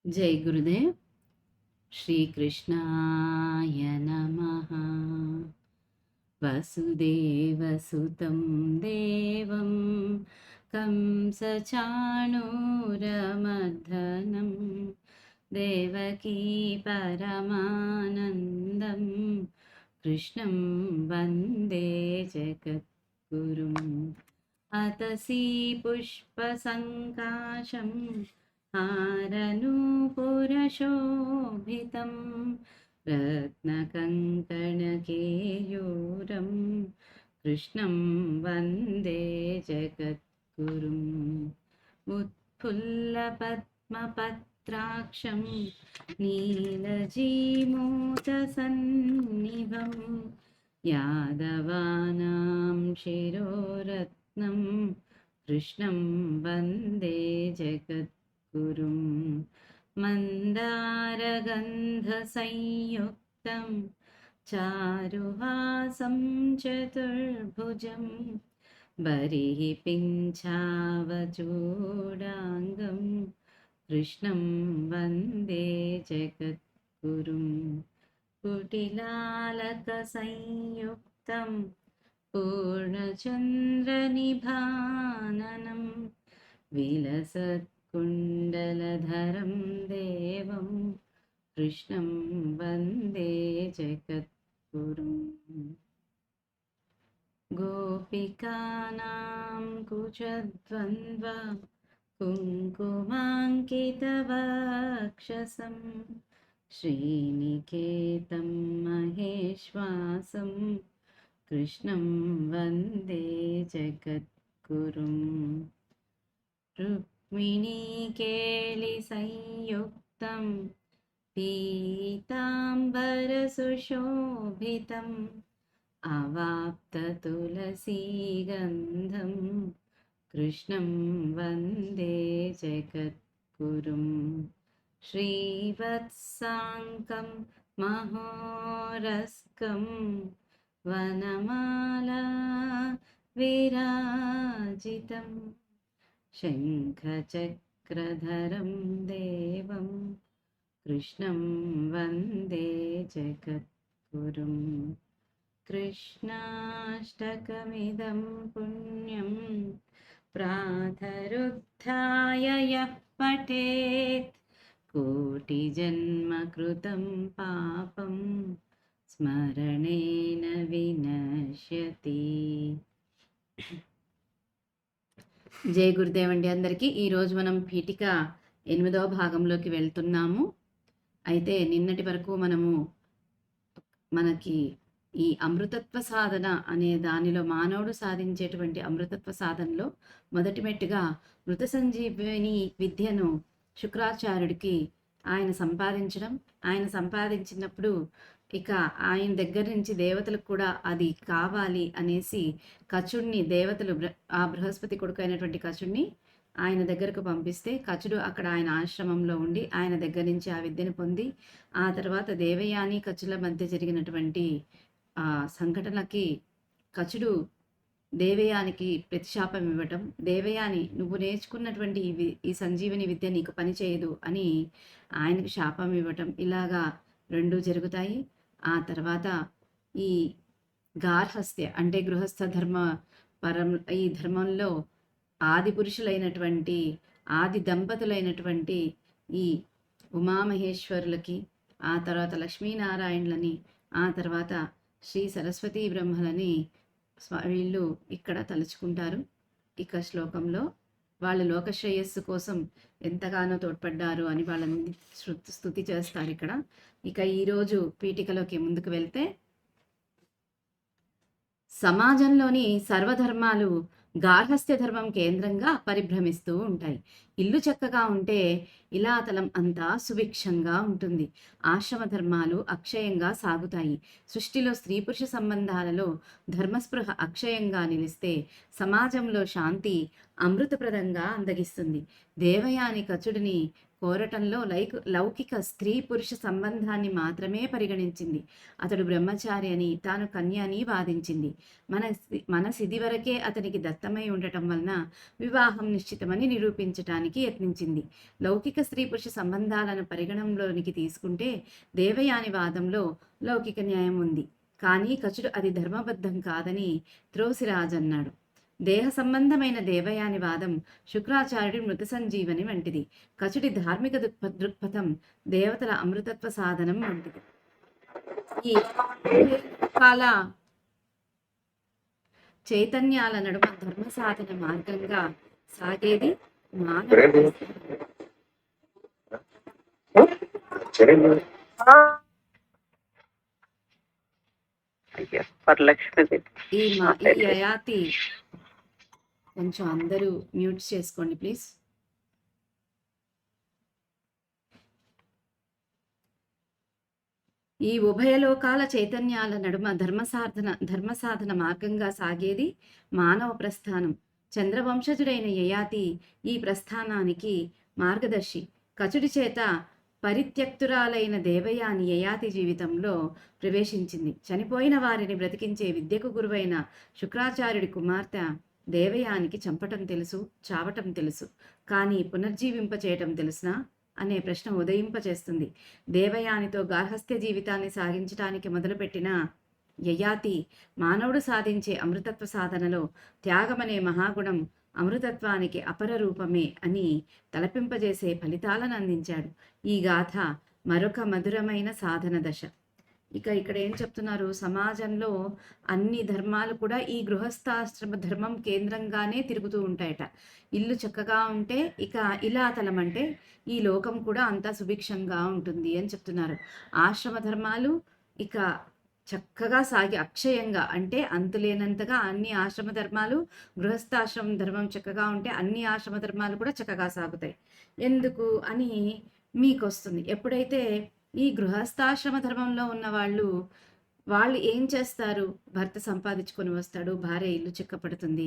जय गुरुदेव। श्री कृष्णाय नमः। वसुदेवसुतं देवं कंसचाणूरमर्दनं देवकी परमानन्दं कृष्णं वन्दे जगद्गुरुम्। अतसी पुष्पसङ्काशं हारनूपुरशोभितं रत्नकङ्कणकेयूरं कृष्णं वन्दे जगद्गुरुम्। उत्फुल्लपद्मपत्राक्षं नीलजीमूतसन्निभं यादवानां शिरोरत्नं कृष्णं वन्दे जगद्गुरुम्। मन्दारगन्धसंयुक्तं चारुहासं चतुर्भुजं बर्हिपिञ्छावचूडाङ्गं कृष्णं वन्दे जगद्गुरुम्। कुटिलालकसंयुक्तं पूर्णचन्द्रनिभाननं विलसत्कुण्डलधरं देवं कृष्णं वन्दे जगद्गुरुम्। गोपिकानां कुचद्वन्द्व कुङ्कुमाङ्कितवक्षसं श्रीनिकेतं महेश्वासं कृष्णं वन्दे जगद्गुरुम्। रुक्मिणीकेलिसंयुक्तं पीताम्बरसुशोभितम् अवाप्ततुलसीगन्धं कृष्णं वन्दे जगद्गुरुम्। श्रीवत्साङ्कं महोरस्कं वनमाला विराजितं शङ्खचक्रधरं देवं कृष्णं वन्दे जगद्गुरुम्। कृष्णाष्टकमिदं पुण्यं प्रातरुत्थाय यः पठेत् कोटिजन्मकृतं पापं स्मरणेन विनश्यति। జై గురుదేవ్ అండి అందరికీ. ఈరోజు మనం పీఠిక 8వ భాగంలోకి వెళ్తున్నాము. అయితే నిన్నటి వరకు మనకి ఈ అమృతత్వ సాధన అనే దానిలో మానవుడు సాధించేటువంటి అమృతత్వ సాధనలో మొదటి మెట్టుగా మృత సంజీవిని విద్యను శుక్రాచార్యుడికి ఆయన సంపాదించినప్పుడు ఇక ఆయన దగ్గర నుంచి దేవతలకు కూడా అది కావాలి అనేసి కచుడిని దేవతలు ఆ బృహస్పతి కొడుకు అయినటువంటి కచుడిని ఆయన దగ్గరకు పంపిస్తే కచుడు అక్కడ ఆయన ఆశ్రమంలో ఉండి ఆయన దగ్గర నుంచి ఆ విద్యను పొంది ఆ తర్వాత దేవయాని కచుల మధ్య జరిగినటువంటి ఆ సంఘటనకి కచుడు దేవయానికి ప్రతిశాపం ఇవ్వటం, దేవయాని నువ్వు నేర్చుకున్నటువంటి ఈ సంజీవని విద్య నీకు పని చేయదు అని ఆయనకు శాపం ఇవ్వటం, ఇలాగా రెండు జరుగుతాయి. ఆ తర్వాత ఈ గార్హస్థ్య అంటే గృహస్థ ఈ ధర్మంలో ఆది పురుషులైనటువంటి ఆది దంపతులైనటువంటి ఈ ఉమామహేశ్వరులకి, ఆ తర్వాత లక్ష్మీనారాయణులని, ఆ తర్వాత శ్రీ సరస్వతీ బ్రహ్మలని వీళ్ళు ఇక్కడ తలుచుకుంటారు. ఇక శ్లోకంలో వాళ్ళు లోకశ్రేయస్సు కోసం ఎంతగానో తోడ్పడ్డారు అని వాళ్ళని స్తుతి చేస్తారు ఇక్కడ. ఇక ఈరోజు పీఠికలోకి ముందుకు వెళ్తే, సమాజంలోని సర్వధర్మాలు గార్హస్థ్య ధర్మం కేంద్రంగా పరిభ్రమిస్తూ ఉంటాయి. ఇల్లు చక్కగా ఉంటే ఇలాతలం అంతా సుభిక్షంగా ఉంటుంది. ఆశ్రమ ధర్మాలు అక్షయంగా సాగుతాయి. సృష్టిలో స్త్రీ పురుష సంబంధాలలో ధర్మస్పృహ అక్షయంగా నిలిస్తే సమాజంలో శాంతి అమృతప్రదంగా అందగిస్తుంది. దేవయాని కచుడిని కోరటంలో లౌకిక స్త్రీ పురుష సంబంధాన్ని మాత్రమే పరిగణించింది. అతడు బ్రహ్మచారి అని, తాను కన్య అని వాదించింది. మనసిది వరకే అతనికి దత్తమై ఉండటం వలన వివాహం నిశ్చితమని నిరూపించటానికి యత్నించింది. లౌకిక స్త్రీ పురుష సంబంధాలను పరిగణంలోనికి తీసుకుంటే దేవయాని వాదంలో లౌకిక న్యాయం ఉంది. కానీ కచుడు అది ధర్మబద్ధం కాదని త్రోసిరాజన్నాడు. దేహ సంబంధమైన దేవయాని వాదం శుక్రాచార్యుడి మృత సంజీవని వంటిది. కచుడి ధార్మిక దృక్పథం దేవతల అమృతత్వ సాధనం వంటిది. ఈ కాల చైతన్యాల నడుమ ధర్మ సాధన మార్గంగా సాగేది మానవ. ఈ యయాతి కొంచెం అందరూ మ్యూట్ చేసుకోండి ప్లీజ్. ఈ ఉభయలోకాల చైతన్యాల నడుమ ధర్మసాధన మార్గంగా సాగేది మానవ ప్రస్థానం. చంద్రవంశజుడైన యయాతి ఈ ప్రస్థానానికి మార్గదర్శి. కచుడి చేత పరిత్యక్తురాలైన దేవయాని యయాతి జీవితంలో ప్రవేశించింది. చనిపోయిన వారిని బ్రతికించే విద్యకు గురువైన శుక్రాచార్యుడి కుమార్తె దేవయానికి చంపటం తెలుసు, చావటం తెలుసు, కానీ పునర్జీవింపచేయటం తెలుసునా అనే ప్రశ్న ఉదయింపచేస్తుంది. దేవయానితో గార్హస్థ్య జీవితాన్ని సాగించటానికి మొదలుపెట్టిన యయాతి మానవుడు సాధించే అమృతత్వ సాధనలో త్యాగమనే మహాగుణం అమృతత్వానికి అపర రూపమే అని తలపింపజేసే ఫలితాలను అందించాడు. ఈ గాథ మరొక మధురమైన సాధన దశ. ఇక్కడ ఏం చెప్తున్నారు, సమాజంలో అన్ని ధర్మాలు కూడా ఈ గృహస్థాశ్రమ ధర్మం కేంద్రంగానే తిరుగుతూ ఉంటాయట. ఇల్లు చక్కగా ఉంటే ఇక ఇలా తలమంటే ఈ లోకం కూడా అంతా సుభిక్షంగా ఉంటుంది అని చెప్తున్నారు. ఆశ్రమ ధర్మాలు ఇక చక్కగా సాగి అక్షయంగా అంటే అంతులేనంతగా అన్ని ఆశ్రమ ధర్మాలు, గృహస్థాశ్రమ ధర్మం చక్కగా ఉంటే అన్ని ఆశ్రమ ధర్మాలు కూడా చక్కగా సాగుతాయి. ఎందుకు అని మీకు వస్తుంది. ఎప్పుడైతే ఈ గృహస్థాశ్రమ ధర్మంలో ఉన్న వాళ్ళు ఏం చేస్తారు, భర్త సంపాదించుకొని వస్తాడు, భార్య ఇల్లు చిక్కపడుతుంది.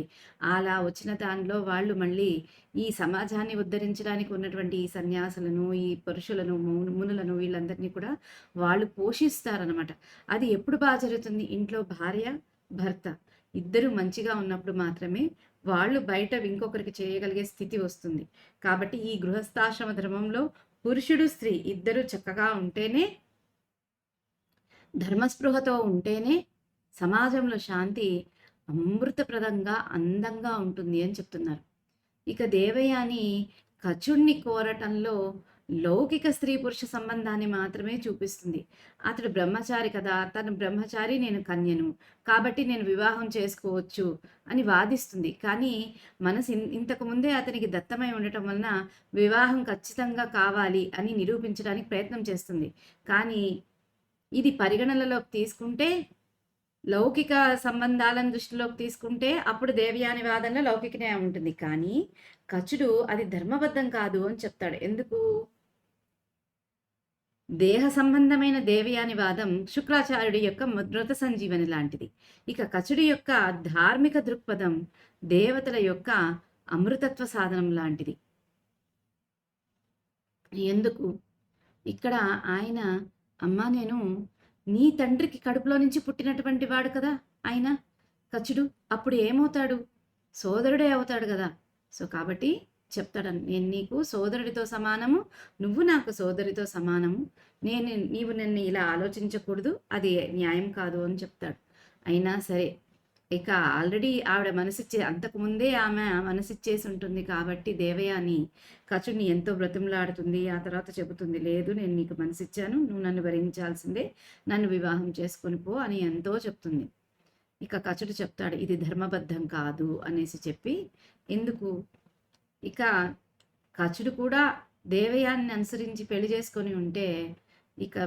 అలా వచ్చిన దానిలో వాళ్ళు మళ్ళీ ఈ సమాజాన్ని ఉద్ధరించడానికి ఉన్నటువంటి ఈ సన్యాసులను, ఈ పురుషులను, మునులను వీళ్ళందరినీ కూడా వాళ్ళు పోషిస్తారనమాట. అది ఎప్పుడు బాగా జరుగుతుంది, ఇంట్లో భార్య భర్త ఇద్దరు మంచిగా ఉన్నప్పుడు మాత్రమే వాళ్ళు బయట ఇంకొకరికి చేయగలిగే స్థితి వస్తుంది. కాబట్టి ఈ గృహస్థాశ్రమ ధర్మంలో పురుషుడు స్త్రీ ఇద్దరు చక్కగా ఉంటేనే, ధర్మస్పృహతో ఉంటేనే సమాజంలో శాంతి అమృతప్రదంగా అందంగా ఉంటుంది అని చెప్తున్నారు. ఇక దేవయాని కచుణ్ణి కోరటంలో లౌకిక స్త్రీ పురుష సంబంధాన్ని మాత్రమే చూపిస్తుంది. అతడు బ్రహ్మచారి కదా, తను బ్రహ్మచారి, నేను కన్యను, కాబట్టి నేను వివాహం చేసుకోవచ్చు అని వాదిస్తుంది. కానీ మనసు ఇంతకు ముందే అతనికి దత్తమై ఉండటం వలన వివాహం ఖచ్చితంగా కావాలి అని నిరూపించడానికి ప్రయత్నం చేస్తుంది. కానీ ఇది పరిగణనలోకి తీసుకుంటే, లౌకిక సంబంధాలను దృష్టిలోకి తీసుకుంటే అప్పుడు దేవయాని వాదనలో లౌకిక న్యాయం ఉంటుంది. కానీ కచుడు అది ధర్మబద్ధం కాదు అని చెప్తాడు. ఎందుకు? దేహ సంబంధమైన దేవయాని వాదం శుక్రాచార్యుడి యొక్క మృత సంజీవని లాంటిది. ఇక కచుడి యొక్క ధార్మిక దృక్పథం దేవతల యొక్క అమృతత్వ సాధనం లాంటిది. ఎందుకు? ఇక్కడ ఆయన, అమ్మా నేను నీ తండ్రికి కడుపులో నుంచి పుట్టినటువంటి వాడు కదా ఆయన కచుడు, అప్పుడు ఏమవుతాడు, సోదరుడే అవుతాడు కదా. సో కాబట్టి చెప్తాడని, నేను నీకు సోదరుడితో సమానము, నువ్వు నాకు సోదరితో సమానము, నీవు నన్ను ఇలా ఆలోచించకూడదు, అది న్యాయం కాదు అని చెప్తాడు. అయినా సరే ఇక ఆల్రెడీ ఆవిడ అంతకుముందే ఆమె మనసిచ్చేసి ఉంటుంది కాబట్టి దేవయాని కచుడిని ఎంతో బ్రతిమలాడుతుంది. ఆ తర్వాత చెబుతుంది, లేదు నేను నీకు మనసిచ్చాను, నువ్వు నన్ను భరించాల్సిందే, నన్ను వివాహం చేసుకొని పో అని ఎంతో చెప్తుంది. ఇక కచుడు చెప్తాడు, ఇది ధర్మబద్ధం కాదు అనేసి చెప్పి, ఎందుకు ఇక కచుడు కూడా దేవయాన్ని అనుసరించి పెళ్లి చేసుకొని ఉంటే ఇక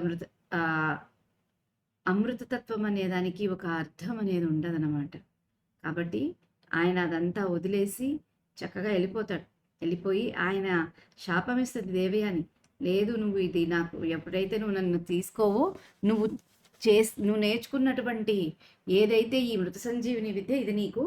అమృతతత్వం అనే దానికి ఒక అర్థం అనేది ఉండదన్నమాట. కాబట్టి ఆయన అదంతా వదిలేసి చక్కగా వెళ్ళిపోయి ఆయన శాపమిస్తుంది దేవయాని, లేదు నువ్వు ఇది నాకు ఎప్పుడైతే నువ్వు నన్ను తీసుకోవో, నువ్వు నేర్చుకున్నటువంటి ఏదైతే ఈ మృత సంజీవిని విద్య, ఇది నీకు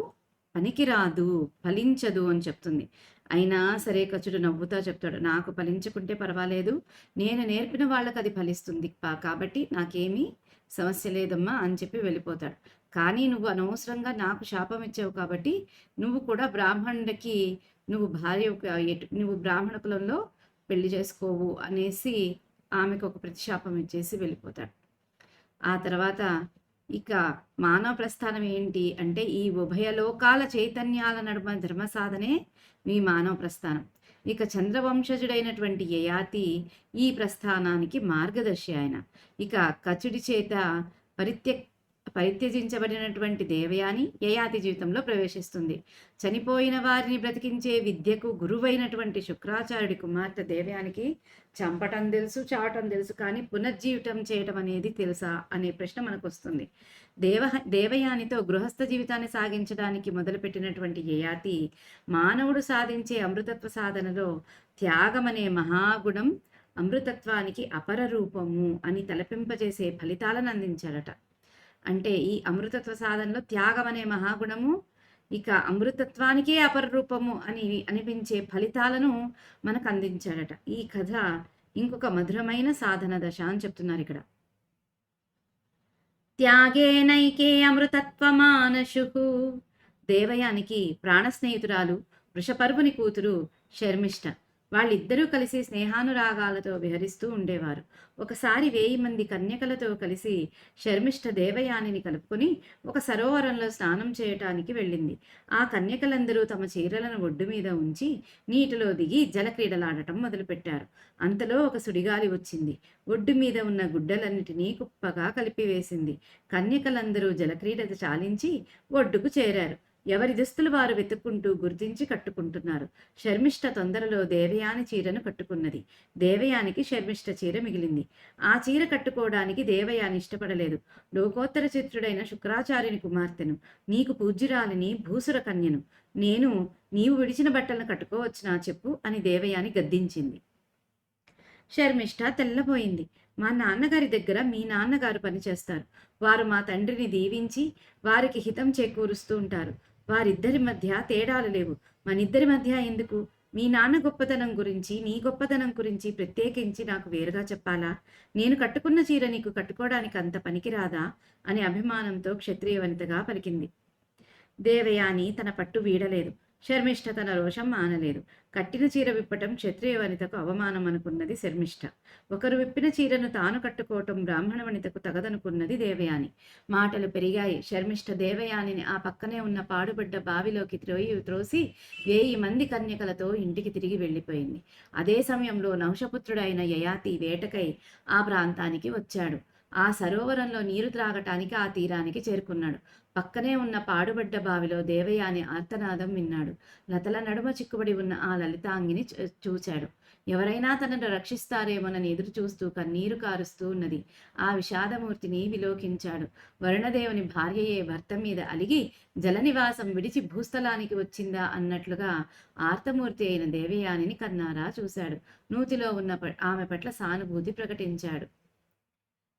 పనికిరాదు, ఫలించదు అని చెప్తుంది. అయినా సరే కచుడు నవ్వుతా చెప్తాడు, నాకు ఫలించకుంటే పర్వాలేదు, నేను నేర్పిన వాళ్ళకి అది ఫలిస్తుంది కాబట్టి నాకేమీ సమస్య లేదమ్మా అని చెప్పి వెళ్ళిపోతాడు. కానీ నువ్వు అనవసరంగా నాకు శాపం ఇచ్చావు కాబట్టి నువ్వు కూడా బ్రాహ్మణుడికి నువ్వు భార్య నువ్వు బ్రాహ్మణ కులంలో పెళ్లి చేసుకోవు అనేసి ఆమెకు ఒక ప్రతిశాపం ఇచ్చేసి వెళ్ళిపోతాడు. ఆ తర్వాత ఇక మానవ ప్రస్థానం ఏంటి అంటే ఈ ఉభయ లోకాల చైతన్యాల నడుమ ధర్మ సాధనే మీ మానవ ప్రస్థానం. ఇక చంద్రవంశజుడైనటువంటి యయాతి ఈ ప్రస్థానానికి మార్గదర్శి ఆయన. ఇక కచుడి చేత పరిత్యజించబడినటువంటి దేవయాని యయాతి జీవితంలో ప్రవేశిస్తుంది. చనిపోయిన వారిని బ్రతికించే విద్యకు గురువైనటువంటి శుక్రాచార్యుడి కుమార్తె దేవయానికి చంపటం తెలుసు, చావటం తెలుసు, కానీ పునర్జీవితం చేయటం అనేది తెలుసా అనే ప్రశ్న మనకు వస్తుంది. దేవయానితో గృహస్థ జీవితాన్ని సాగించడానికి మొదలుపెట్టినటువంటి యయాతి మానవుడు సాధించే అమృతత్వ సాధనలో త్యాగం అనే మహాగుణం అమృతత్వానికి అపర రూపము అని తలపింపజేసే ఫలితాలను అందించారట. అంటే ఈ అమృతత్వ సాధనలో త్యాగం అనే మహాగుణము ఇక అమృతత్వానికే అపరరూపము అని అనిపించే ఫలితాలను మనకు అందించాడట. ఈ కథ ఇంకొక మధురమైన సాధన దశ అని చెప్తున్నారు ఇక్కడ. త్యాగేనైకే అమృతత్వమానశు. దేవయానికి ప్రాణ స్నేహితురాలు వృషపర్వుని కూతురు శర్మిష్ఠ. వాళ్ళిద్దరూ కలిసి స్నేహానురాగాలతో విహరిస్తూ ఉండేవారు. ఒకసారి 1000 మంది కన్యకలతో కలిసి శర్మిష్ఠ దేవయానిని కలుపుకొని ఒక సరోవరంలో స్నానం చేయటానికి వెళ్ళింది. ఆ కన్యకలందరూ తమ చీరలను ఒడ్డు మీద ఉంచి నీటిలో దిగి జలక్రీడలాడటం మొదలుపెట్టారు. అంతలో ఒక సుడిగాలి వచ్చింది. ఒడ్డు మీద ఉన్న గుడ్డలన్నిటినీ కుప్పగా కలిపివేసింది. కన్యకలందరూ జలక్రీడ చాలించి ఒడ్డుకు చేరారు. ఎవరి దుస్తులు వారు వెతుక్కుంటూ గుర్తించి కట్టుకుంటున్నారు. శర్మిష్ఠ తొందరలో దేవయాని చీరను కట్టుకున్నది. దేవయానికి శర్మిష్ఠ చీర మిగిలింది. ఆ చీర కట్టుకోవడానికి దేవయాని ఇష్టపడలేదు. లోకోత్తర చిత్రుడైన శుక్రాచార్యుని కుమార్తెను, నీకు పూజ్యురాలిని, భూసుర కన్యను, నీవు విడిచిన బట్టలను కట్టుకోవచ్చునా చెప్పు అని దేవయాని గద్దించింది. శర్మిష్ఠ తెల్లబోయింది. మా నాన్నగారి దగ్గర మీ నాన్నగారు పనిచేస్తారు. వారు మా తండ్రిని దీవించి వారికి హితం చేకూరుస్తూ ఉంటారు. వారిద్దరి మధ్య తేడాలు లేవు. మనిద్దరి మధ్య ఎందుకు? మీ నాన్న గొప్పతనం గురించి, నీ గొప్పతనం గురించి ప్రత్యేకించి నాకు వేరుగా చెప్పాలా? నేను కట్టుకున్న చీర నీకు కట్టుకోవడానికి అంత పనికిరాదా అని అభిమానంతో క్షత్రియ వనితగా పలికింది. దేవయాని తన పట్టు వీడలేదు. శర్మిష్ఠ తన రోషం మానలేదు. కట్టిన చీర విప్పటం క్షత్రియ వనితకు అవమానం అనుకున్నది శర్మిష్ఠ. ఒకరు విప్పిన చీరను తాను కట్టుకోవటం బ్రాహ్మణ వనితకు తగదనుకున్నది దేవయాని. మాటలు పెరిగాయి. శర్మిష్ఠ దేవయానిని ఆ పక్కనే ఉన్న పాడుబడ్డ బావిలోకి త్రోసి 1000 మంది కన్యకలతో ఇంటికి తిరిగి వెళ్ళిపోయింది. అదే సమయంలో నహుషపుత్రుడైన యయాతి వేటకై ఆ ప్రాంతానికి వచ్చాడు. ఆ సరోవరంలో నీరు త్రాగటానికి ఆ తీరానికి చేరుకున్నాడు. పక్కనే ఉన్న పాడుబడ్డ బావిలో దేవయాని ఆర్తనాదం విన్నాడు. లతల నడుమ చిక్కుబడి ఉన్న ఆ లలితాంగిని చూశాడు. ఎవరైనా తనను రక్షిస్తారేమోనని ఎదురు చూస్తూ కన్నీరు కారుస్తూ ఉన్నది. ఆ విషాదమూర్తిని విలోకించాడు. వరుణదేవుని భార్యయే భర్త మీద అలిగి జలనివాసం విడిచి భూస్థలానికి వచ్చిందా అన్నట్లుగా ఆర్తమూర్తి అయిన దేవయానిని కన్నారా చూశాడు. నూతిలో ఉన్న ఆమె పట్ల సానుభూతి ప్రకటించాడు.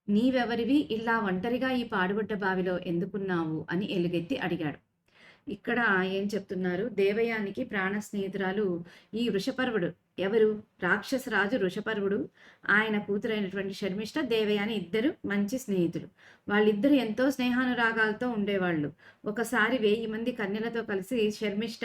నీవెవరివి? ఇలా ఒంటరిగా ఈ పాడుబడ్డ బావిలో ఎందుకున్నావు అని ఎలుగెత్తి అడిగాడు. ఇక్కడ ఏం చెప్తున్నారు? దేవయానికి ప్రాణ స్నేహితురాలు ఈ వృషపర్వుడు. ఎవరు? రాక్షసరాజు వృషపర్వుడు, ఆయన కూతురైనటువంటి శర్మిష్ఠ, దేవయాని ఇద్దరు మంచి స్నేహితులు. వాళ్ళిద్దరు ఎంతో స్నేహానురాగాలతో ఉండేవాళ్ళు. ఒకసారి 1000 మంది కన్యలతో కలిసి శర్మిష్ఠ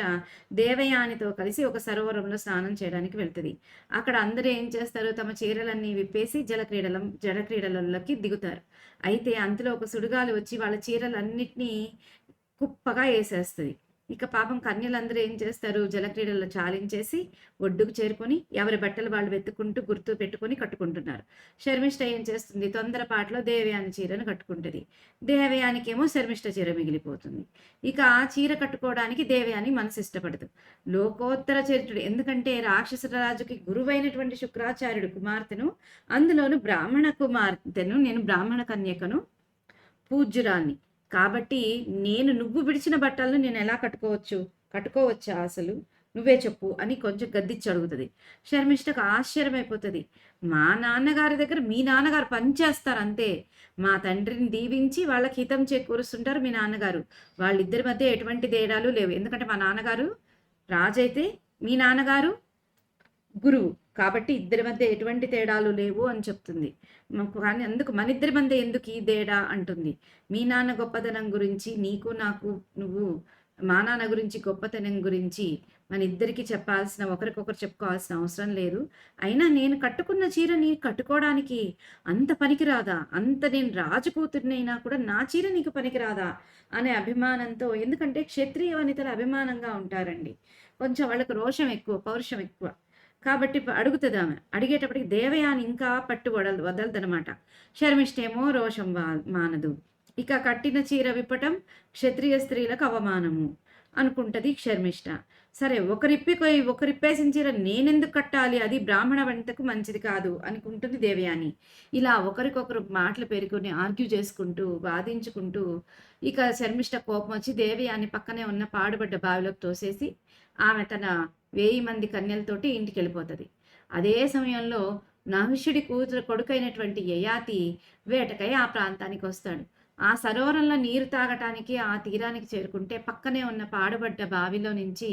దేవయానితో కలిసి ఒక సరోవరంలో స్నానం చేయడానికి వెళ్తుంది. అక్కడ అందరూ ఏం చేస్తారు? తమ చీరలన్నీ విప్పేసి జలక్రీడలలోకి దిగుతారు. అయితే అంతలో ఒక సుడిగాలి వచ్చి వాళ్ళ చీరలన్నిటినీ కుప్పగా వేసేస్తుంది. ఇక పాపం కన్యలందరూ ఏం చేస్తారు? జలక్రీడల్లో చాలించేసి ఒడ్డుకు చేరుకొని ఎవరి బట్టలు వాళ్ళు వెతుక్కుంటూ గుర్తు పెట్టుకొని కట్టుకుంటున్నారు. శర్మిష్ఠ ఏం చేస్తుంది? తొందరపాటులో దేవయాని చీరను కట్టుకుంటుంది. దేవయానికేమో శర్మిష్ఠ చీర మిగిలిపోతుంది. ఇక ఆ చీర కట్టుకోవడానికి దేవయాని మనసు ఇష్టపడదు. లోకోత్తర చరిత్రుడు, ఎందుకంటే రాక్షసరాజుకి గురువైనటువంటి శుక్రాచార్యుడు కుమార్తెను, అందులోను బ్రాహ్మణ కుమార్తెను, నేను బ్రాహ్మణ కన్యకను, పూజ్యురాల్ని కాబట్టి నువ్వు విడిచిన బట్టలను నేను ఎలా కట్టుకోవచ్చా? అసలు నువ్వే చెప్పు అని కొంచెం గద్దిచ్చి అడుగుతది. శర్మిష్ఠకు ఆశ్చర్యమైపోతది. మా నాన్నగారి దగ్గర మీ నాన్నగారు పనిచేస్తారు అంతే. మా తండ్రిని దీవించి వాళ్ళకి హితం చేకూరుస్తుంటారు మీ నాన్నగారు. వాళ్ళిద్దరి మధ్య ఎటువంటి తేడాలు లేవు. ఎందుకంటే మా నాన్నగారు రాజైతే, మీ నాన్నగారు గురువు. కాబట్టి ఇద్దరి మధ్య ఎటువంటి తేడాలు లేవు అని చెప్తుంది. కానీ అందుకు మనిద్దరి మధ్య ఎందుకు ఈ తేడా అంటుంది. మీ నాన్న గొప్పతనం గురించి నీకు నాకు నువ్వు మా నాన్న గురించి గొప్పతనం గురించి మన ఇద్దరికి చెప్పాల్సిన ఒకరికొకరు చెప్పుకోవాల్సిన అవసరం లేదు. అయినా నేను కట్టుకున్న చీర నీ కట్టుకోవడానికి అంత పనికిరాదా? అంత నేను రాజు కూతురినైనా కూడా నా చీర నీకు పనికిరాదా అనే అభిమానంతో, ఎందుకంటే క్షత్రియ వనితలు అభిమానంగా ఉంటారండి. కొంచెం వాళ్ళకి రోషం ఎక్కువ, పౌరుషం ఎక్కువ. కాబట్టి అడుగుతుంది ఆమె. అడిగేటప్పటికి దేవయాని ఇంకా పట్టు వదలదనమాట. శర్మిష్ఠేమో రోషం మానదు. ఇక కట్టిన చీర విప్పటం క్షత్రియ స్త్రీలకు అవమానము అనుకుంటది శర్మిష్ఠ. సరే, ఒకరిప్పేసిన చీర నేనెందుకు కట్టాలి, అది బ్రాహ్మణ వంటకు మంచిది కాదు అనుకుంటుంది దేవయాని. ఇలా ఒకరికొకరు మాటలు పెరుగుని ఆర్గ్యూ చేసుకుంటూ వాదించుకుంటూ ఇక శర్మిష్ఠ కోపం వచ్చి దేవయాని పక్కనే ఉన్న పాడుబడ్డ బావిలోకి తోసేసి ఆమె తన 1000 మంది కన్యలతోటి ఇంటికి వెళ్ళిపోతుంది. అదే సమయంలో నహుషుడి కొడుకైనటువంటి యయాతి వేటకై ఆ ప్రాంతానికి వస్తాడు. ఆ సరోవరంలో నీరు తాగటానికి ఆ తీరానికి చేరుకుంటే పక్కనే ఉన్న పాడుబడ్డ బావిలో నుంచి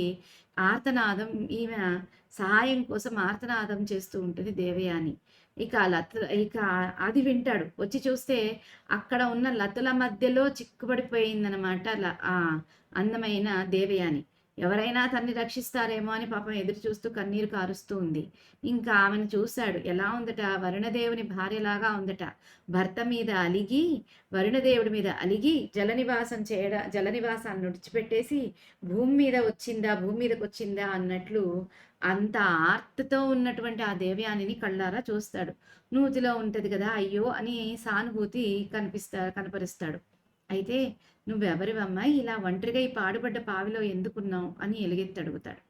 ఆర్తనాదం, ఈమె సహాయం కోసం ఆర్తనాదం చేస్తూ ఉంటుంది దేవయాని. ఇక అది వింటాడు. వచ్చి చూస్తే అక్కడ ఉన్న లతల మధ్యలో చిక్కుబడిపోయిందనమాట ఆ అందమైన దేవయాని. ఎవరైనా తన్ని రక్షిస్తారేమో అని పాపం ఎదురు చూస్తూ కన్నీరు కారుస్తూ ఉంది. ఇంకా ఆమెను చూశాడు. ఎలా ఉందట, వరుణదేవుని భార్యలాగా ఉందట. భర్త మీద అలిగి, వరుణదేవుడి మీద అలిగి జలనివాసాన్ని విడిచిపెట్టేసి భూమి మీదకి వచ్చిందా అన్నట్లు అంత ఆర్తతో ఉన్నటువంటి ఆ దేవయానిని కళ్ళారా చూస్తాడు. నూతిలో ఉంటది కదా, అయ్యో అని సానుభూతి కనపరుస్తాడు. అయితే నువ్వెవరివమ్మా, ఇలా ఒంటరిగా ఈ పాడుబడ్డ పావిలో ఎందుకున్నావు అని ఎలుగెత్తి అడుగుతాడు.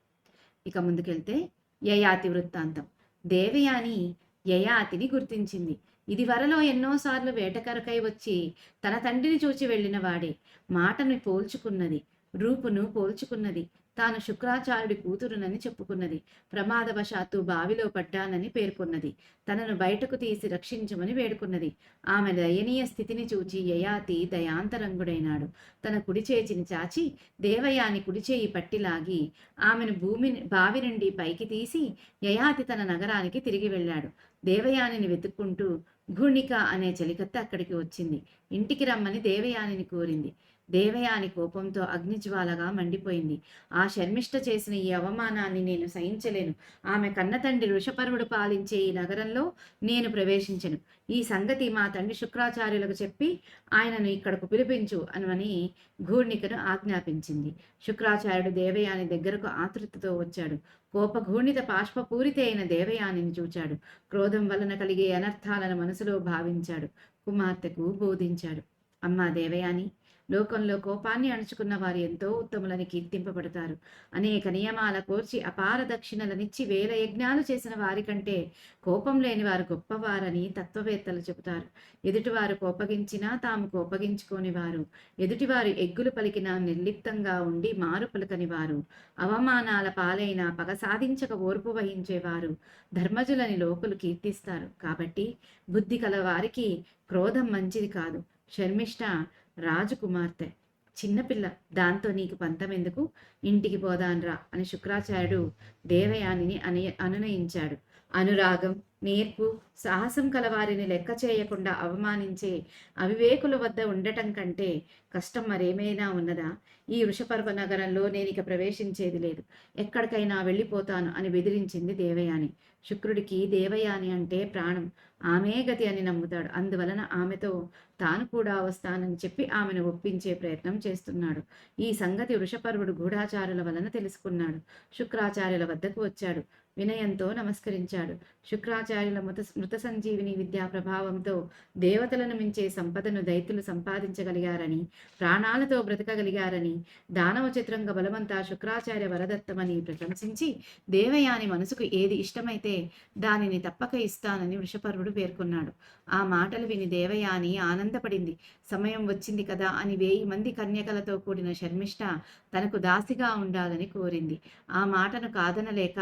ఇక ముందుకెళ్తే యయాతి వృత్తాంతం. దేవయాని యయాతిని గుర్తించింది. ఇదివరలో ఎన్నోసార్లు వేటకరకై వచ్చి తన తండ్రిని చూచి వెళ్ళిన వాడే. మాటను పోల్చుకున్నది, రూపును పోల్చుకున్నది. తాను శుక్రాచార్యుడి కూతురునని చెప్పుకున్నది. ప్రమాదవశాత్తు బావిలో పడ్డానని పేర్కొన్నది. తనను బయటకు తీసి రక్షించమని వేడుకున్నది. ఆమె దయనీయ స్థితిని చూచి యయాతి దయాంతరంగుడైనాడు. తన కుడిచేతిని చాచి దేవయాని కుడిచేయి పట్టిలాగి ఆమెను బావి నుండి పైకి తీసి యయాతి తన నగరానికి తిరిగి వెళ్ళాడు. దేవయానిని వెతుక్కుంటూ ఘూణిక అనే చెలికత్త అక్కడికి వచ్చింది. ఇంటికి రమ్మని దేవయానిని కోరింది. దేవయాని కోపంతో అగ్నిజ్వాలగా మండిపోయింది. ఆ శర్మిష్ఠ చేసిన ఈ అవమానాన్ని నేను సహించలేను. ఆమె కన్నతండ్రి వృషపర్వుడు పాలించే ఈ నగరంలో నేను ప్రవేశించను. ఈ సంగతి మా తండ్రి శుక్రాచార్యులకు చెప్పి ఆయనను ఇక్కడకు పిలిపించు అని ఘూర్ణికను ఆజ్ఞాపించింది. శుక్రాచార్యుడు దేవయాని దగ్గరకు ఆతృతతో వచ్చాడు. కోపఘూర్ణిత పాష్పపూరిత అయిన దేవయానిని చూచాడు. క్రోధం వలన కలిగే అనర్థాలను మనసులో భావించాడు. కుమార్తెకు బోధించాడు. అమ్మా దేవయాని, లోకంలో కోపాన్ని అణుచుకున్న వారు ఎంతో ఉత్తములని కీర్తింపబడతారు. అనేక నియమాల కోర్చి అపార దక్షిణలనిచ్చి 1000 యజ్ఞాలు చేసిన వారి కంటే కోపం లేని వారు గొప్పవారని తత్వవేత్తలు చెబుతారు. ఎదుటివారు కోపగించినా తాము కోపగించుకోని వారు, ఎదుటివారు ఎగ్గులు పలికినా నిర్లిప్తంగా ఉండి మారు పలుకని వారు, అవమానాల పాలైన పగ సాధించక ఓర్పు వహించేవారు ధర్మజులని లోకులు కీర్తిస్తారు. కాబట్టి బుద్ధి కలవారికి క్రోధం మంచిది కాదు. శర్మిష్ఠ రాజకుమార్తె, చిన్నపిల్ల, దాంతో నీకు పంతమెందుకు, ఇంటికి పోదాన్రా అని శుక్రాచార్యుడు దేవయానిని అనునయించాడు. అనురాగం, నేర్పు, సాహసం కలవారిని లెక్క చేయకుండా అవమానించే అవివేకుల వద్ద ఉండటం కంటే కష్టం మరేమైనా ఉన్నదా? ఈ వృషపర్వ నగరంలో నేనిక ప్రవేశించేది లేదు. ఎక్కడికైనా వెళ్ళిపోతాను అని బెదిరించింది దేవయాని. శుక్రుడికి దేవయాని అంటే ప్రాణం. ఆమె గతి అని నమ్ముతాడు. అందువలన ఆమెతో తాను కూడా వస్తానని చెప్పి ఆమెను ఒప్పించే ప్రయత్నం చేస్తున్నాడు. ఈ సంగతి వృషపర్వుడు గూఢాచారుల వలన తెలుసుకున్నాడు. శుక్రాచార్యుల వద్దకు వచ్చాడు. వినయంతో నమస్కరించాడు. శుక్రాచార్యుల మృత సంజీవిని విద్యా ప్రభావంతో దేవతలను మించే సంపదను దైత్యులు సంపాదించగలిగారని, ప్రాణాలతో బ్రతకగలిగారని, దానవ చిత్రంగా బలవంతా శుక్రాచార్య వరదత్తమని ప్రశంసించి దేవయాని మనసుకు ఏది ఇష్టమైతే దానిని తప్పక ఇస్తానని వృషపర్వుడు పేర్కొన్నాడు. ఆ మాటలు విని దేవయాని ఆనందపడింది. సమయం వచ్చింది కదా అని 1000 మంది కన్యకలతో కూడిన శర్మిష్ఠ తనకు దాసిగా ఉండాలని కోరింది. ఆ మాటను కాదనలేక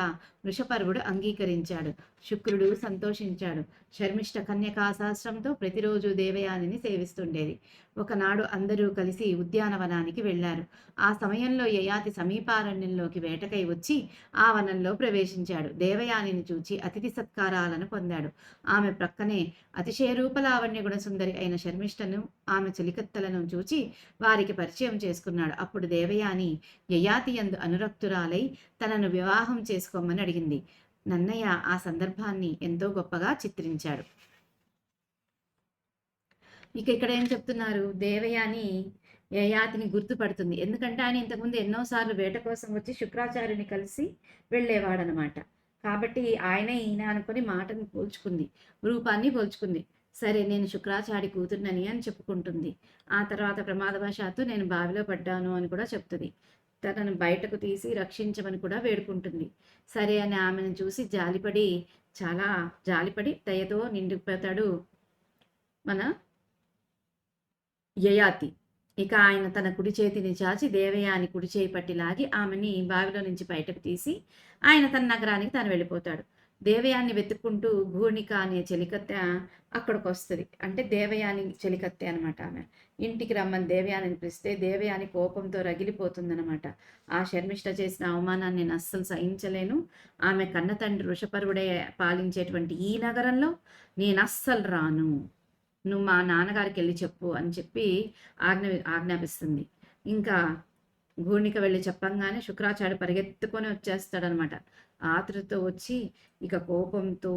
వృషపర్వుడు అంగీకరించాడు. శుక్రుడు సంతోషించాడు. శర్మిష్ఠ కన్యకాశాస్త్రంతో ప్రతిరోజు దేవయానిని సేవిస్తుండేది. ఒకనాడు అందరూ కలిసి ఉద్యానవనానికి వెళ్లారు. ఆ సమయంలో యయాతి సమీపారణ్యంలోకి వేటకై వచ్చి ఆ వనంలో ప్రవేశించాడు. దేవయానిని చూచి అతిథి సత్కారాలను పొందాడు. ఆమె ప్రక్కనే అతిశయరూపలావణ్య గుణసుందరి అయిన శర్మిష్ఠను, ఆమె చెలికత్తెలను చూచి వారికి పరిచయం చేసుకున్నాడు. అప్పుడు దేవయాని యయాతి యందు అనురక్తురాలై తనను వివాహం చేసుకోమని అడిగింది. నన్నయ్య ఆ సందర్భాన్ని ఎంతో గొప్పగా చిత్రించాడు. ఇక ఇక్కడ ఏం చెప్తున్నారు, దేవయాని యయాతిని గుర్తుపడుతుంది. ఎందుకంటే ఆయన ఇంతకుముందు ఎన్నోసార్లు వేట కోసం వచ్చి శుక్రాచార్యుని కలిసి వెళ్ళేవాడనమాట. కాబట్టి ఆయన ఈయన అనుకుని మాటను పోల్చుకుంది, రూపాన్ని పోల్చుకుంది. సరే నేను శుక్రాచార్య కూతుర్నని అని చెప్పుకుంటుంది. ఆ తర్వాత ప్రమాదవశాత్తు నేను బావిలో పడ్డాను అని కూడా చెప్తుంది. తనను బయటకు తీసి రక్షించమని కూడా వేడుకుంటుంది. సరే అని ఆమెను చూసి చాలా జాలిపడి దయతో నిండిపోతాడు మన యయాతి. ఇక ఆయన తన కుడి చేతిని చాచి దేవయాని కుడి చేయి పట్టి లాగి ఆమెని బావిలో నుంచి బయటకు తీసి ఆయన తన నగరానికి తను వెళ్ళిపోతాడు. దేవయాన్ని వెతుక్కుంటూ గూణిక అనే చెలికత్తె అక్కడికి వస్తుంది. అంటే దేవయాని చెలికత్తె అనమాట. ఆమె ఇంటికి రమ్మని దేవయానిని పిలిస్తే దేవయాని కోపంతో రగిలిపోతుందనమాట. ఆ శర్మిష్ఠ చేసిన అవమానాన్ని నేను అస్సలు సహించలేను. ఆమె కన్న తండ్రి వృషపర్వుడే పాలించేటువంటి ఈ నగరంలో నేను అస్సలు రాను, నువ్వు మా నాన్నగారికి వెళ్ళి చెప్పు అని చెప్పి ఆజ్ఞాపిస్తుంది. ఇంకా గూణిక వెళ్ళి చెప్పంగానే శుక్రాచార్య పరిగెత్తుకొని వచ్చేస్తాడనమాట. ఆతృతో వచ్చి ఇక కోపంతో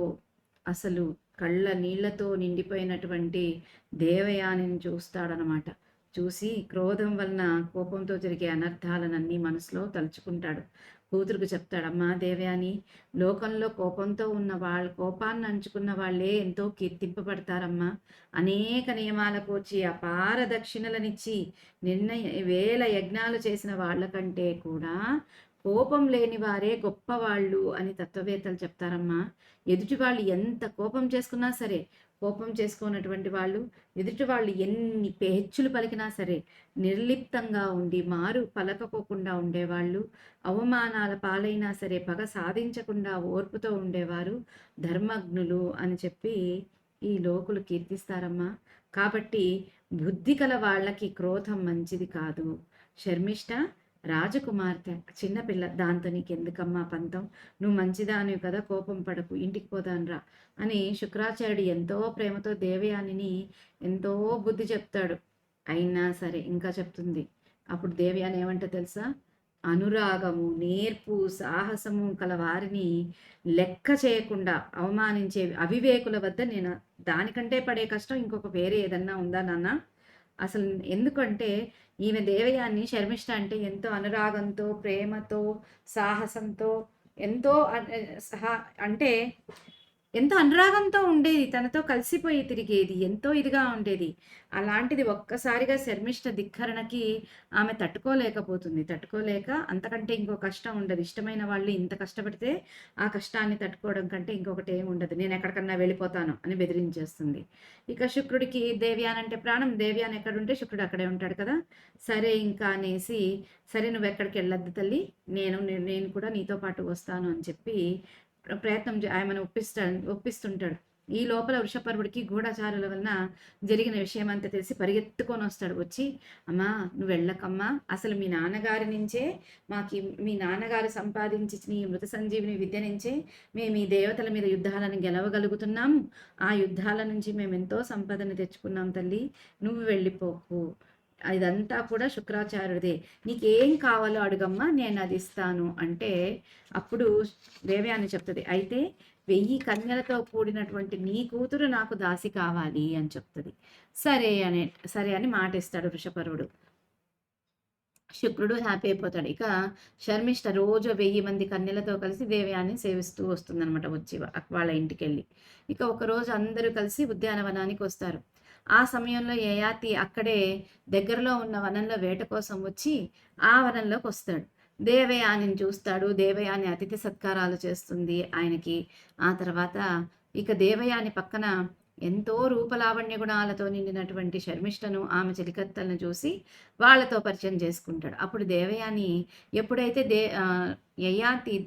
అసలు కళ్ళ నీళ్లతో నిండిపోయినటువంటి దేవయానిని చూస్తాడనమాట. చూసి క్రోధం వలన కోపంతో జరిగే అనర్థాలనన్నీ మనసులో తలుచుకుంటాడు. కూతురుకు చెప్తాడమ్మా దేవయాని, లోకంలో కోపంతో ఉన్న కోపాన్ని అంచుకున్న వాళ్ళే ఎంతో కీర్తింపబడతారమ్మా. అనేక నియమాలకు వచ్చి అపార దక్షిణలనిచ్చి వేల యజ్ఞాలు చేసిన వాళ్ళకంటే కూడా కోపం లేని వారే గొప్పవాళ్ళు అని తత్వవేత్తలు చెప్తారమ్మా. ఎదుటి వాళ్ళు ఎంత కోపం చేసుకున్నా సరే, కోపం చేసుకున్నటువంటి వాళ్ళు ఎదుటి వాళ్ళు ఎన్ని హెచ్చులు పలికినా సరే నిర్లిప్తంగా ఉండి మారు పలకపోకుండా ఉండేవాళ్ళు, అవమానాల పాలైనా సరే పగ సాధించకుండా ఓర్పుతో ఉండేవారు ధర్మజ్ఞులు అని చెప్పి ఈ లోకులు కీర్తిస్తారమ్మా. కాబట్టి బుద్ధి కల వాళ్ళకి క్రోధం మంచిది కాదు. శర్మిష్ఠ రాజకుమార్తె, చిన్నపిల్ల, దాంతో నీకెందుకమ్మా పంతం, నువ్వు మంచిదానివి కదా, కోపం పడకు, ఇంటికి పోదాన్రా అని శుక్రాచార్యుడు ఎంతో ప్రేమతో దేవయానిని ఎంతో బుద్ధి చెప్తాడు. అయినా సరే ఇంకా చెప్తుంది. అప్పుడు దేవయాని ఏమంటే తెలుసా, అనురాగము, నేర్పు, సాహసము కల వారిని లెక్క చేయకుండా అవమానించే అవివేకుల వద్ద నేను దానికంటే పడే కష్టం ఇంకొక వేరే ఏదన్నా ఉందా నాన్న? అసలు ఎందుకంటే ఈమె దేవయాన్ని శర్మిష్ఠ అంటే ఎంతో అనురాగంతో, ప్రేమతో, సాహసంతో, ఎంతో అంటే ఎంతో అనురాగంతో ఉండేది, తనతో కలిసిపోయి తిరిగేది, ఎంతో ఇదిగా ఉండేది. అలాంటిది ఒక్కసారిగా శర్మిష్ఠ ధిక్కరణకి ఆమె తట్టుకోలేక అంతకంటే ఇంకో కష్టం ఉండదు. ఇష్టమైన వాళ్ళు ఇంత కష్టపడితే ఆ కష్టాన్ని తట్టుకోవడం కంటే ఇంకొకటి ఏమి ఉండదు. నేను ఎక్కడికన్నా వెళ్ళిపోతాను అని బెదిరించేస్తుంది. ఇక శుక్రుడికి దేవ్యాన్ అంటే ప్రాణం. దేవ్యాన్ ఎక్కడుంటే శుక్రుడు అక్కడే ఉంటాడు కదా. సరే ఇంకా అనేసి, సరే నువ్వు ఎక్కడికి వెళ్ళొద్దు తల్లి, నేను కూడా నీతో పాటు వస్తాను అని చెప్పి ఆమెను ఒప్పిస్తుంటాడు. ఈ లోపల వృషపర్వుడికి గూఢచారుల వలన జరిగిన విషయం అంతా తెలిసి పరిగెత్తుకొని వస్తాడు. వచ్చి, అమ్మా నువ్వు వెళ్ళకమ్మా, అసలు మీ నాన్నగారి నుంచే మీ నాన్నగారు సంపాదించి నీ మృత సంజీవిని విద్య నుంచే మేము ఈ దేవతల మీద యుద్ధాలను గెలవగలుగుతున్నాము. ఆ యుద్ధాల నుంచి మేము ఎంతో సంపదను తెచ్చుకున్నాం తల్లి, నువ్వు వెళ్ళిపోకు, ఇదంతా కూడా శుక్రాచార్యుడిదే, నీకేం కావాలో అడుగమ్మా, నేను అది ఇస్తాను అంటే అప్పుడు దేవయాని చెప్తుంది, అయితే 1000 కన్యలతో కూడినటువంటి నీ కూతురు నాకు దాసి కావాలి అని చెప్తుంది. సరే అని మాట ఇస్తాడు వృషపర్వుడు. శుక్రుడు హ్యాపీ అయిపోతాడు. ఇక శర్మిష్ఠ రోజు 1000 మంది కన్యలతో కలిసి దేవయాన్ని సేవిస్తూ వస్తుందన్నమాట. వచ్చి వాళ్ళ ఇంటికి వెళ్ళి ఇక ఒకరోజు అందరూ కలిసి ఉద్యానవనానికి వస్తారు. ఆ సమయంలో యయాతి అక్కడే దగ్గరలో ఉన్న వనంలో వేట కోసం వచ్చి ఆ వనంలోకి వస్తాడు. దేవయానిని చూస్తాడు. దేవయాని అతిథి సత్కారాలు చేస్తుంది ఆయనకి. ఆ తర్వాత ఇక దేవయాని పక్కన ఎంతో రూపలావణ్య గుణాలతో నిండినటువంటి శర్మిష్టను, ఆమె చెలికత్తెలను చూసి వాళ్ళతో పరిచయం చేసుకుంటాడు. అప్పుడు దేవయాని ఎప్పుడైతే యయాతి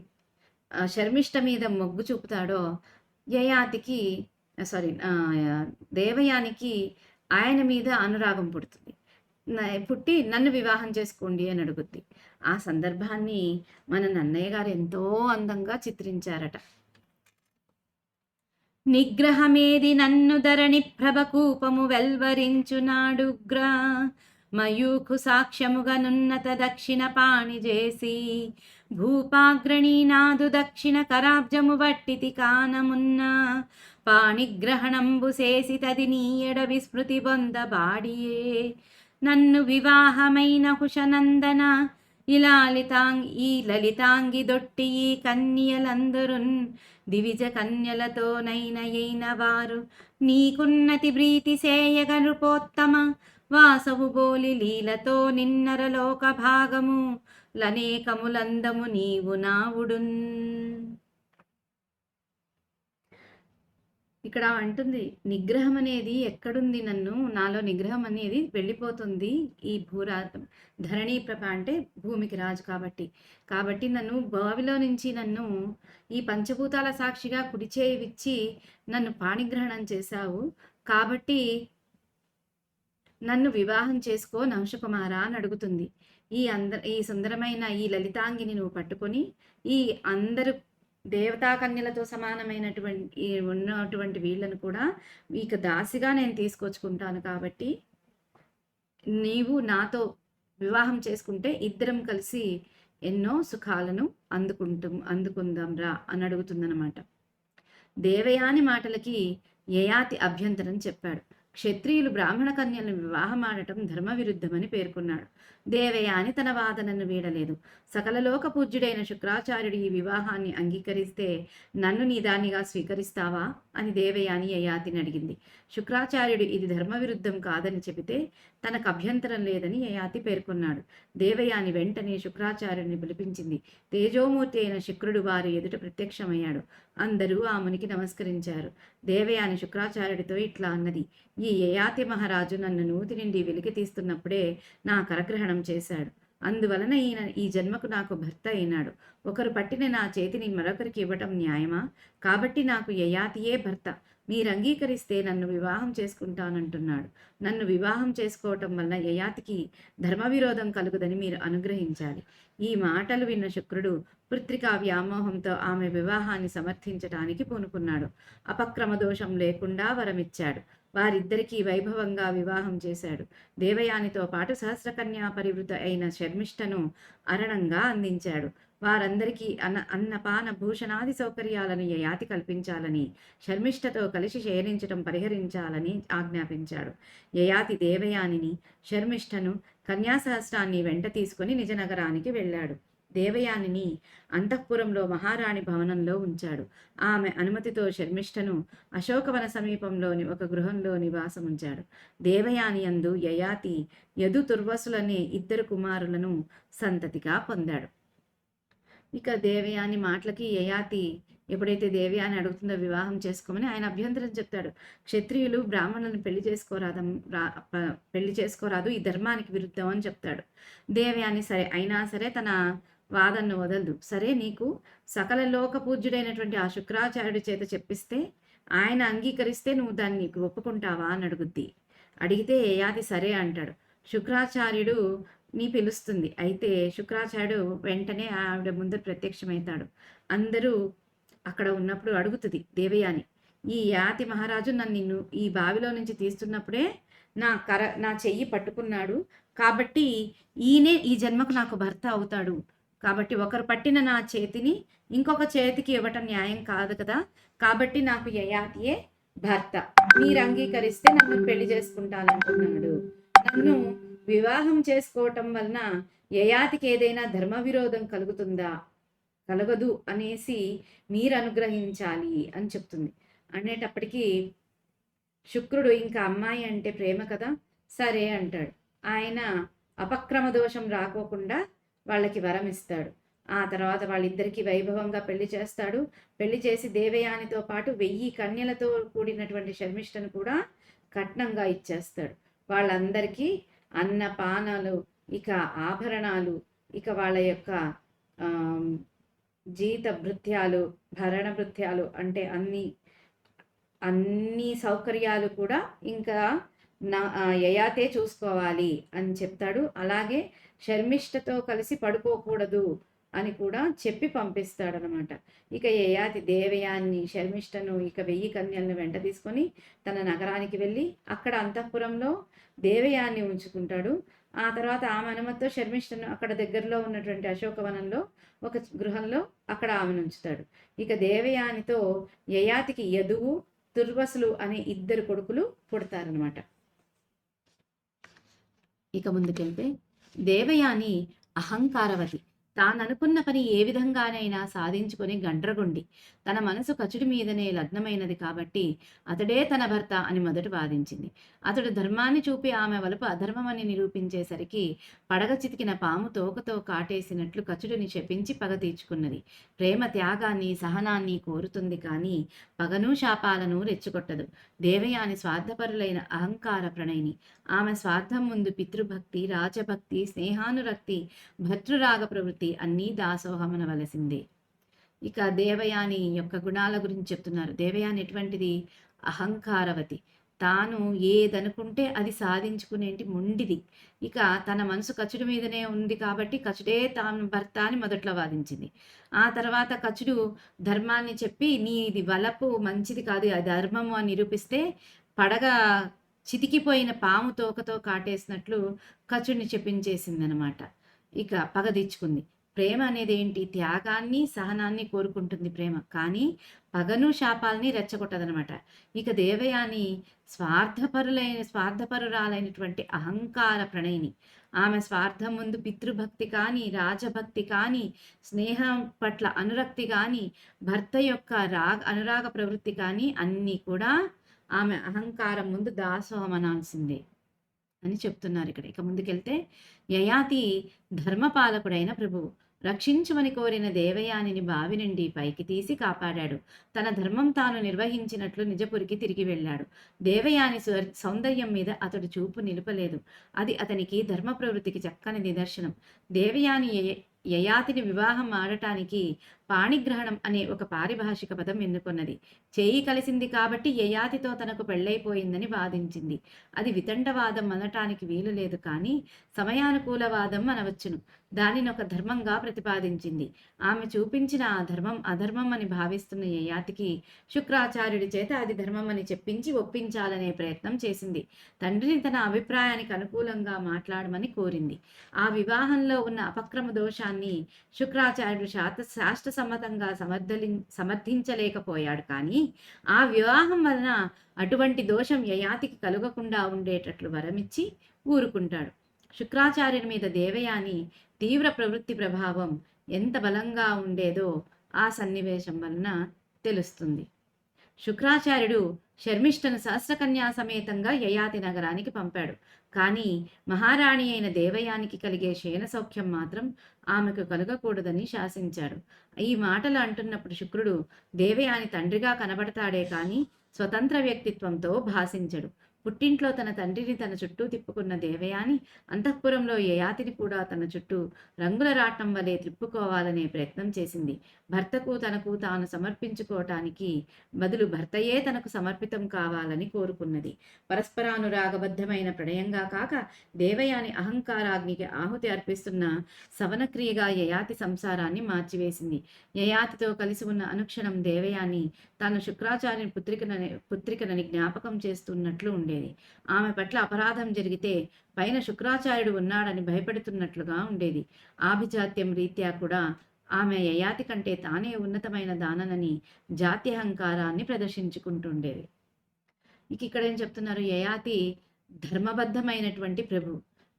శర్మిష్ట మీద మొగ్గు చూపుతాడో యయాతికి సారీ దేవయానికి ఆయన మీద అనురాగం పుడుతుంది. పుట్టి నన్ను వివాహం చేసుకోండి అని అడుగుద్ది. ఆ సందర్భాన్ని మన నన్నయ్య గారు ఎంతో అందంగా చిత్రించారట. నిగ్రహమేది నన్ను ధరణి ప్రభకూపము వెల్వరించునాడుగ్ర మయూఖు సాక్ష్యముగనున్నత దక్షిణ పాణి చేసి భూపాగ్రణీనాదు దక్షిణ కరాబ్జము వట్టితి కానమున్న పాణిగ్రహణంబు చేసి తది నీయడ విస్మృతి బొందబాడియే నన్ను వివాహమైన హుషనందన ఈ లలితాంగి దొట్టి ఈ కన్యలందరున్ దివిజ కన్యలతోనైన వారు నీకున్నతి ప్రీతి సేయగ నృపోత్తమ వాసవు బోలి లీలతో నిన్నరలోక భాగము లనేకములందము నీవు నావుడున్. ఇక్కడ అంటుంది నిగ్రహం అనేది ఎక్కడుంది, నాలో నిగ్రహం అనేది వెళ్ళిపోతుంది. ఈ ధరణీ ప్రభ అంటే భూమికి రాజు కాబట్టి నన్ను బావిలో నుంచి నన్ను ఈ పంచభూతాల సాక్షిగా కుడిచేయి విచ్చి నన్ను పాణిగ్రహణం చేశావు. కాబట్టి నన్ను వివాహం చేసుకో నహుషకుమార అని అడుగుతుంది. ఈ సుందరమైన ఈ లలితాంగిని నువ్వు పట్టుకొని ఈ అందరు దేవతా కన్యలతో సమానమైనటువంటి ఉన్నటువంటి వీళ్ళను కూడా ఇక దాసిగా నేను తీసుకొచ్చుకుంటాను. కాబట్టి నీవు నాతో వివాహం చేసుకుంటే ఇద్దరం కలిసి ఎన్నో సుఖాలను అందుకుందాం రా అని అడుగుతుందన్నమాట. దేవయాని మాటలకి యయాతి అభ్యంతరం చెప్పాడు. క్షత్రియులు బ్రాహ్మణ కన్యలను వివాహమాడటం ధర్మ విరుద్ధమని పేర్కొన్నాడు. దేవయాని తన వాదనను వీడలేదు. సకలలోక పూజ్యుడైన శుక్రాచార్యుడు ఈ వివాహాన్ని అంగీకరిస్తే నన్ను నీ దానిగా స్వీకరిస్తావా అని దేవయాని యయాతిని అడిగింది. శుక్రాచార్యుడు ఇది ధర్మ విరుద్ధం కాదని చెబితే తనకు అభ్యంతరం లేదని యయాతి పేర్కొన్నాడు. దేవయాని వెంటనే శుక్రాచార్యుడిని పిలిపించింది. తేజోమూర్తి అయిన శుక్రుడు వారి ఎదుట ప్రత్యక్షమయ్యాడు. అందరూ ఆమెనికి నమస్కరించారు. దేవయాని శుక్రాచార్యుడితో ఇట్లా అన్నది. ఈ యయాతి మహారాజు నన్ను నూతి నుండి వెలికి తీస్తున్నప్పుడే నా కరగ్రహణం చేశాడు. అందువలన ఈయన ఈ జన్మకు నాకు భర్త అయినాడు. ఒకరు పట్టిన నా చేతిని మరొకరికి ఇవ్వటం న్యాయమా? కాబట్టి నాకు యయాతియే భర్త. మీరు అంగీకరిస్తే నన్ను వివాహం చేసుకుంటానంటున్నాడు. నన్ను వివాహం చేసుకోవటం వల్ల యయాతికి ధర్మ విరోధం కలుగుదని మీరు అనుగ్రహించాలి. ఈ మాటలు విన్న శుక్రుడు పుత్రికా వ్యామోహంతో ఆమె వివాహాన్ని సమర్థించటానికి పూనుకున్నాడు. అపక్రమ దోషం లేకుండా వరమిచ్చాడు. వారిద్దరికీ వైభవంగా వివాహం చేశాడు. దేవయానితో పాటు సహస్రకన్యా పరివృత అయిన శర్మిష్టను అరణంగా అందించాడు. వారందరికీ అన్నపాన భూషణాది సౌకర్యాలను యయాతి కల్పించాలని, శర్మిష్టతో కలిసి శయనించటం పరిహరించాలని ఆజ్ఞాపించాడు. యయాతి దేవయానిని, శర్మిష్టను, కన్యాసహస్రాన్ని వెంట తీసుకుని నిజనగరానికి వెళ్ళాడు. దేవయానిని అంతఃపురంలో మహారాణి భవనంలో ఉంచాడు. ఆమె అనుమతితో శర్మిష్టను అశోకవన సమీపంలోని ఒక గృహంలో నివాసముంచాడు. దేవయాని యందు యయాతి యదు తుర్వసులనే ఇద్దరు కుమారులను సంతతిగా పొందాడు. ఇక దేవయాని మాటలకి యయాతి ఎప్పుడైతే దేవయాని అడుగుతుందో వివాహం చేసుకోమని ఆయన అభ్యంతరం చెప్తాడు. క్షత్రియులు బ్రాహ్మణులను పెళ్లి చేసుకోరాదు, ఈ ధర్మానికి విరుద్ధం అని చెప్తాడు. దేవయాని సరే అయినా సరే తన వాదనను వదలదు. సరే, నీకు సకల లోక పూజ్యుడైనటువంటి ఆ శుక్రాచార్యుడి చేత చెప్పిస్తే ఆయన అంగీకరిస్తే నువ్వు దాన్ని ఒప్పుకుంటావా అని అడుగుద్ది. అడిగితే యయాతి సరే అంటాడు. శుక్రాచార్యుడు నీ పిలుస్తుంది. అయితే శుక్రాచార్యుడు వెంటనే ఆవిడ ముందు ప్రత్యక్షమవుతాడు. అందరూ అక్కడ ఉన్నప్పుడు అడుగుతుంది దేవయాని, ఈ యయాతి మహారాజు నన్ను ఈ బావిలో నుంచి తీస్తున్నప్పుడే నా చెయ్యి పట్టుకున్నాడు. కాబట్టి ఈయనే ఈ జన్మకు నాకు భర్త అవుతాడు. కాబట్టి ఒకరు పట్టిన నా చేతిని ఇంకొక చేతికి ఇవ్వటం న్యాయం కాదు కదా. కాబట్టి నాకు యయాతియే భర్త. మీరు అంగీకరిస్తే నన్ను పెళ్లి చేసుకుంటానంటున్నాడు. నన్ను వివాహం చేసుకోవటం వలన యయాతికి ఏదైనా ధర్మ విరోధం కలగదు అనేసి మీరు అనుగ్రహించాలి అని చెప్తుంది. అనేటప్పటికీ శుక్రుడు ఇంకా అమ్మాయి అంటే ప్రేమ కదా, సరే అంటాడు. ఆయన అపక్రమ దోషం రాకోకుండా వాళ్ళకి వరం ఇస్తాడు. ఆ తర్వాత వాళ్ళిద్దరికీ వైభవంగా పెళ్లి చేస్తాడు. పెళ్లి చేసి దేవయానితో పాటు 1000 కన్యలతో కూడినటువంటి శర్మిష్ఠను కూడా కట్నంగా ఇచ్చేస్తాడు. వాళ్ళందరికీ అన్నపానాలు, ఇక ఆభరణాలు, ఇక వాళ్ళ యొక్క ఆహ్, జీత భృత్యాలు, భరణ భృత్యాలు అంటే అన్ని సౌకర్యాలు కూడా ఇంకా యయాతే చూసుకోవాలి అని చెప్తాడు. అలాగే శర్మిష్ఠతో కలిసి పడుకోకూడదు అని కూడా చెప్పి పంపిస్తాడనమాట. ఇక యయాతి దేవయాన్ని, శర్మిష్ఠను, ఇక 1000 కన్యలను వెంట తీసుకొని తన నగరానికి వెళ్ళి అక్కడ అంతఃపురంలో దేవయాన్ని ఉంచుకుంటాడు. ఆ తర్వాత ఆమె అనుమతితో శర్మిష్ఠను అక్కడ దగ్గరలో ఉన్నటువంటి అశోకవనంలో ఒక గృహంలో అక్కడ ఆమెను ఉంచుతాడు. ఇక దేవయానితో యయాతికి యదువు, దుర్వసులు అనే 2 కొడుకులు పుడతారనమాట. ఇక ముందుకెళ్తే దేవయాని అహంకారవతి. తాననుకున్న పని ఏ విధంగానైనా సాధించుకొని గండ్రగొండి. తన మనసు కచుడి మీదనే లగ్నమైనది కాబట్టి అతడే తన భర్త అని మొదట వాదించింది. అతడు ధర్మాన్ని చూపి ఆమె వలుపు అధర్మమని నిరూపించేసరికి పడగ చితికిన పాము తోకతో కాటేసినట్లు కచుడిని శపించి పగ తీర్చుకున్నది. ప్రేమ త్యాగాన్ని, సహనాన్ని కోరుతుంది కానీ పగను శాపాలను రెచ్చగొట్టదు. దేవయాని స్వార్థపరులైన అహంకార ప్రణయిని. ఆమె స్వార్థం ముందు పితృభక్తి, రాజభక్తి, స్నేహానురక్తి, భర్తృరాగ ప్రవృత్తి అన్నీ దాసోహమనవలసిందే. ఇక దేవయాని యొక్క గుణాల గురించి చెప్తున్నారు. దేవయాని ఎటువంటిది? అహంకారవతి. తాను ఏదనుకుంటే అది సాధించుకునేంటి మొండిది. ఇక తన మనసు కచుడు మీదనే ఉంది కాబట్టి కచుడే తాను భర్త అని మొదట్లో వాదించింది. ఆ తర్వాత కచుడు ధర్మాన్ని చెప్పి నీది వలపు మంచిది కాదు, అది ధర్మము అని నిరూపిస్తే పడగ చితికిపోయిన పాము తోకతో కాటేసినట్లు కచుడిని చెప్పించేసిందనమాట. ఇక పగ తెచ్చుకుంది. ప్రేమ అనేది ఏంటి? త్యాగాన్ని, సహనాన్ని కోరుకుంటుంది ప్రేమ. కానీ పగను, శాపాలని రెచ్చగొట్టదనమాట. ఇక దేవయాని స్వార్థపరురాలైనటువంటి అహంకార ప్రణయిని. ఆమె స్వార్థం ముందు పితృభక్తి కానీ, రాజభక్తి కానీ, స్నేహం పట్ల అనురక్తి కానీ, భర్త యొక్క అనురాగ ప్రవృత్తి కానీ అన్నీ కూడా ఆమె అహంకారం ముందు దాసోహమనాల్సిందే అని చెప్తున్నారు ఇక్కడ. ఇక ముందుకెళ్తే యయాతి ధర్మపాలకుడైన ప్రభువు. రక్షించుమని కోరిన దేవయానిని బావి నుండి పైకి తీసి కాపాడాడు. తన ధర్మం తాను నిర్వహించినట్లు నిజపురికి తిరిగి వెళ్ళాడు. దేవయాని సౌందర్యం మీద అతడు చూపు నిలుపలేదు. అది అతనికి ధర్మ ప్రవృత్తికి చక్కని నిదర్శనం. దేవయాని యయాతిని వివాహం ఆడటానికి పాణిగ్రహణం అనే ఒక పారిభాషిక పదం ఎన్నుకొన్నది. చేయి కలిసింది కాబట్టి యయాతితో తనకు పెళ్ళైపోయిందని వాదించింది. అది వితండవాదం అనటానికి వీలు లేదు, కానీ సమయానుకూలవాదం అనవచ్చును. దానిని ఒక ధర్మంగా ప్రతిపాదించింది. ఆమె చూపించిన ఆ ధర్మం అధర్మం అని భావిస్తున్న యయాతికి శుక్రాచార్యుడి చేత అది ధర్మం అని చెప్పించి ఒప్పించాలనే ప్రయత్నం చేసింది. తండ్రిని తన అభిప్రాయానికి అనుకూలంగా మాట్లాడమని కోరింది. ఆ వివాహంలో ఉన్న అపక్రమ దోషాన్ని శుక్రాచార్యుడు శాస్త్ర సమ్మతంగా సమర్థించలేకపోయాడు. కానీ ఆ వివాహం వలన అటువంటి దోషం యయాతికి కలుగకుండా ఉండేటట్లు వరమిచ్చి ఊరుకుంటాడు. శుక్రాచార్యుని మీద దేవయాని తీవ్ర ప్రవృత్తి ప్రభావం ఎంత బలంగా ఉండేదో ఆ సన్నివేశం వలన తెలుస్తుంది. శుక్రాచార్యుడు శర్మిష్ఠను సహస్రకన్యా సమేతంగా యయాతి నగరానికి పంపాడు. కానీ మహారాణి అయిన దేవయానికి కలిగే శయన సౌఖ్యం మాత్రం ఆమెకు కలగకూడదని శాసించాడు. ఈ మాటలు అంటున్నప్పుడు శుక్రుడు దేవయాని తండ్రిగా కనబడతాడే కానీ స్వతంత్ర వ్యక్తిత్వంతో భాషించడు. పుట్టింట్లో తన తండ్రిని తన చుట్టూ తిప్పుకున్న దేవయాని అంతఃపురంలో యయాతిని కూడా తన చుట్టూ రంగుల రాట్నం వలె తిప్పుకోవాలనే ప్రయత్నం చేసింది. భర్తకు తనకు తాను సమర్పించుకోవటానికి బదులు భర్తయే తనకు సమర్పితం కావాలని కోరుకున్నది. పరస్పరానురాగబద్ధమైన ప్రణయంగా కాక దేవయాని అహంకారాగ్నికి ఆహుతి అర్పిస్తున్న సవనక్రియగా యయాతి సంసారాన్ని మార్చివేసింది. యయాతితో కలిసి ఉన్న అనుక్షణం దేవయాని తాను శుక్రాచార్యుని పుత్రికనని జ్ఞాపకం చేస్తున్నట్లు ఉండేది. ఆమె పట్ల అపరాధం జరిగితే పైన శుక్రాచార్యుడు ఉన్నాడని భయపెడుతున్నట్లుగా ఉండేది. ఆభిజాత్యం రీత్యా కూడా ఆమె యయాతి కంటే తానే ఉన్నతమైన దాననని జాత్యహంకారాన్ని ప్రదర్శించుకుంటుండేది. ఇక్కడ ఏం చెప్తున్నారు? యయాతి ధర్మబద్ధమైనటువంటి ప్రభు.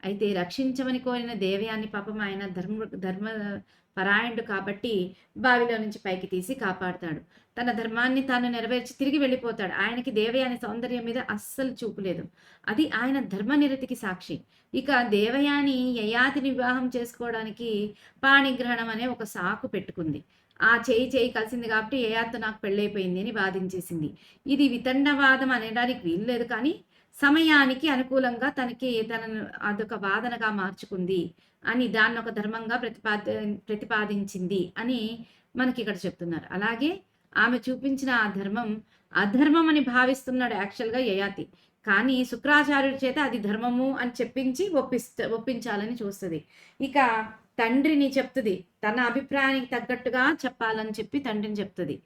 అయితే రక్షించమని కోరిన దేవయాని పాపం ఆయన ధర్మ పరాయణుడు కాబట్టి బావిలో నుంచి పైకి తీసి కాపాడుతాడు. తన ధర్మాన్ని తాను నెరవేర్చి తిరిగి వెళ్ళిపోతాడు. ఆయనకి దేవయాని సౌందర్యం మీద అస్సలు చూపులేదు. అది ఆయన ధర్మనిరతికి సాక్షి. ఇక దేవయాని యయాతిని వివాహం చేసుకోవడానికి పాణిగ్రహణం అనే ఒక సాకు పెట్టుకుంది. ఆ చేయి కలిసింది కాబట్టి యయాతితో నాకు పెళ్ళైపోయింది అని వాదించేసింది. ఇది వితండవాదం అనడానికి వీలు లేదు, కానీ సమయానికి అనుకూలంగా తనను అదొక వాదనగా మార్చుకుంది అని, దాన్ని ఒక ధర్మంగా ప్రతిపాదించింది అని మనకి ఇక్కడ చెప్తున్నారు. అలాగే ఆమె చూపించిన ఆ ధర్మం అధర్మం అని భావిస్తున్నాడు యాక్చువల్గా యయాతి. కానీ శుక్రాచార్యుడి చేత అది ధర్మము అని చెప్పించి ఒప్పించాలని చూస్తుంది. ఇక తండ్రిని చెప్తుంది, తన అభిప్రాయానికి తగ్గట్టుగా చెప్పాలని చెప్పి తండ్రిని చెప్తుంది.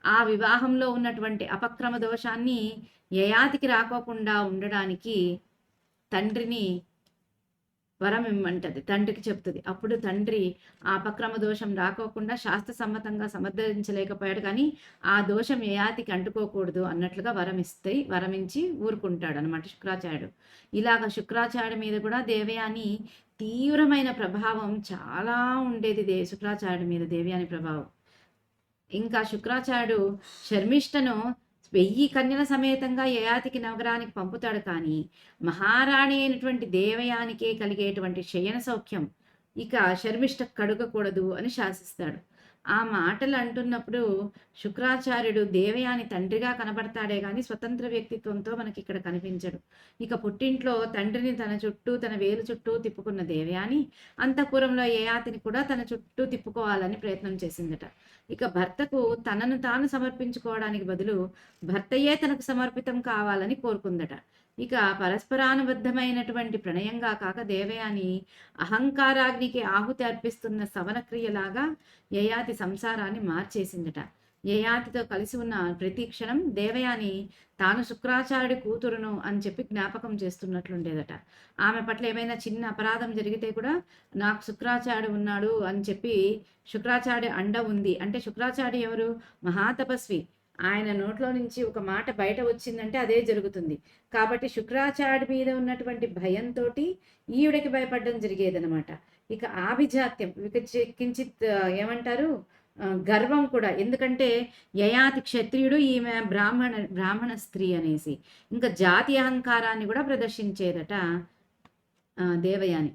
ఆ వివాహంలో ఉన్నటువంటి అపక్రమ దోషాన్ని యయాతికి రాకోకుండా ఉండడానికి తండ్రిని వరం ఇమ్మంటది, తండ్రికి చెప్తుంది. అప్పుడు తండ్రి ఆ అపక్రమ దోషం రాకోకుండా శాస్త్ర సమ్మతంగా సమర్థించలేకపోయాడు, కానీ ఆ దోషం యయాతికి అంటుకోకూడదు అన్నట్లుగా వరమించి ఊరుకుంటాడు అనమాట శుక్రాచార్యుడు. ఇలాగ శుక్రాచార్యుడి మీద కూడా దేవయాని తీవ్రమైన ప్రభావం చాలా ఉండేది. శుక్రాచార్యుడి మీద దేవయాని ప్రభావం. ఇంకా శుక్రాచార్యుడు శర్మిష్టను 1000 కన్యల సమేతంగా యయాతికి నగరానికి పంపుతాడు, కానీ మహారాణి అయినటువంటి దేవయానికే కలిగేటువంటి శయన సౌఖ్యం ఇక శర్మిష్ట కడుగకూడదు అని శాసిస్తాడు. ఆ మాటలు అంటున్నప్పుడు శుక్రాచార్యుడు దేవయాని తండ్రిగా కనబడతాడే కానీ స్వతంత్ర వ్యక్తిత్వంతో మనకి ఇక్కడ కనిపించడు. ఇక పుట్టింట్లో తండ్రిని తన వేలు చుట్టూ తిప్పుకున్న దేవయాని అంతఃపురంలో యయాతిని కూడా తన చుట్టూ తిప్పుకోవాలని ప్రయత్నం చేసిందట. ఇక భర్తకు తనను తాను సమర్పించుకోవడానికి బదులు భర్తయే తనకు సమర్పితం కావాలని కోరుకుందట. ఇక పరస్పరానుబద్ధమైనటువంటి ప్రణయంగా కాక దేవయాని అహంకారాగ్నికి ఆహుతి అర్పిస్తున్న సవనక్రియలాగా యయాతి సంసారాన్ని మార్చేసిందట. యయాతితో కలిసి ఉన్న ప్రతి క్షణం దేవయాని తాను శుక్రాచార్యుడి కూతురును అని చెప్పి జ్ఞాపకం చేస్తున్నట్లుండేదట. ఆమె పట్ల ఏమైనా చిన్న అపరాధం జరిగితే కూడా నాకు శుక్రాచార్యుడు ఉన్నాడు అని చెప్పి, శుక్రాచార్యుడి అండ ఉంది అంటే, శుక్రాచార్యుడు ఎవరు? మహాతపస్వి. ఆయన నోట్లో నుంచి ఒక మాట బయట వచ్చిందంటే అదే జరుగుతుంది. కాబట్టి శుక్రాచార్యుడి మీద ఉన్నటువంటి భయంతో ఈవిడకి భయపడడం జరిగేదనమాట. ఇక ఆభిజాత్యం, ఇక కించిత్ ఏమంటారు, గర్వం కూడా. ఎందుకంటే యయాతి క్షత్రియుడు, ఈమె బ్రాహ్మణ స్త్రీ అనేసి ఇంకా జాతి అహంకారాన్ని కూడా ప్రదర్శించేదట దేవయాని.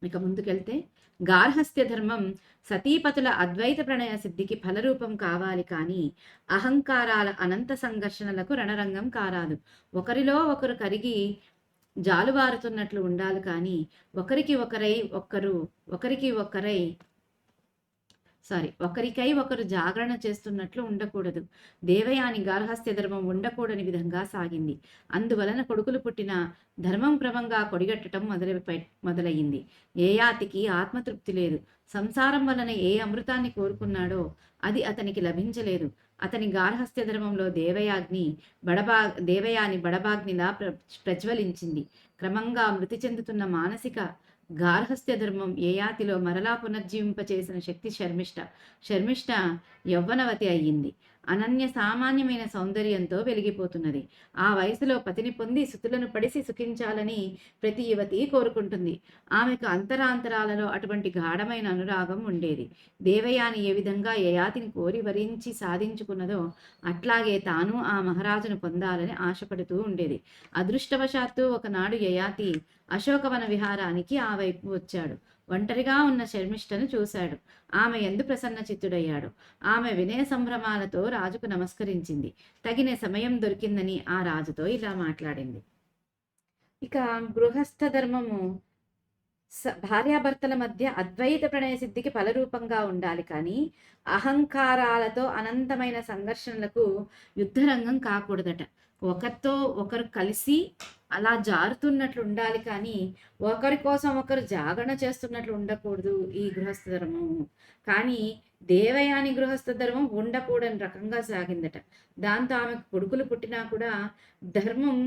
ఇక ముందుకెళ్తే, గార్హస్థ్య ధర్మం సతీపతుల అద్వైత ప్రణయ సిద్ధికి ఫలరూపం కావాలి, కానీ అహంకారాల అనంత సంఘర్షణలకు రణరంగం కారాదు. ఒకరిలో ఒకరు కరిగి జాలువారుతున్నట్లు ఉండాలి, కానీ ఒకరికై ఒకరు జాగరణ చేస్తున్నట్లు ఉండకూడదు. దేవయాని గార్హస్థ్య ధర్మం ఉండకూడని విధంగా సాగింది. అందువలన కొడుకులు పుట్టిన ధర్మం క్రమంగా కొడిగట్టడం మొదలయ్యింది. యయాతికి ఆత్మతృప్తి లేదు. సంసారం వలన ఏ అమృతాన్ని కోరుకున్నాడో అది అతనికి లభించలేదు. అతని గార్హస్థ్య ధర్మంలో దేవయాని బడబాగ్నిలా ప్రజ్వలించింది. క్రమంగా మృతి చెందుతున్న మానసిక గార్హస్థ్య ధర్మం యయాతిలో మరలా పునర్జీవింపచేసిన శక్తి శర్మిష్ట యవ్వనవతి అయ్యింది. అనన్య సామాన్యమైన సౌందర్యంతో వెలిగిపోతున్నది. ఆ వయసులో పతిని పొంది సుతులను పడిసి సుఖించాలని ప్రతి యువతి కోరుకుంటుంది. ఆమెకు అంతరాంతరాలలో అటువంటి గాఢమైన అనురాగం ఉండేది. దేవయాని ఏ విధంగా యయాతిని కోరి వరించి సాధించుకున్నదో అట్లాగే తాను ఆ మహారాజును పొందాలని ఆశపడుతూ ఉండేది. అదృష్టవశాత్తు ఒకనాడు యయాతి అశోకవన విహారానికి ఆ వైపు వచ్చాడు. ఒంటరిగా ఉన్న శర్మిష్టను చూశాడు. ఆమె యందు ప్రసన్న చిత్తుడయ్యాడు. ఆమె వినయ సంభ్రమాలతో రాజుకు నమస్కరించింది. తగిన సమయం దొరికిందని ఆ రాజుతో ఇలా మాట్లాడింది. ఇక గృహస్థ ధర్మము భార్యాభర్తల మధ్య అద్వైత ప్రణయ సిద్ధికి ఫలరూపంగా ఉండాలి, కానీ అహంకారాలతో అనంతమైన సంఘర్షణలకు యుద్ధరంగం కాకూడదట. ఒకరితో ఒకరు కలిసి అలా జారుతున్నట్లు ఉండాలి, కానీ ఒకరి కోసం ఒకరు జాగరణ చేస్తున్నట్లు ఉండకూడదు ఈ గృహస్థ ధర్మము. కానీ దేవయాని గృహస్థ ధర్మం ఉండకూడని రకంగా సాగిందట. దాంతో ఆమెకు కొడుకులు పుట్టినా కూడా ధర్మం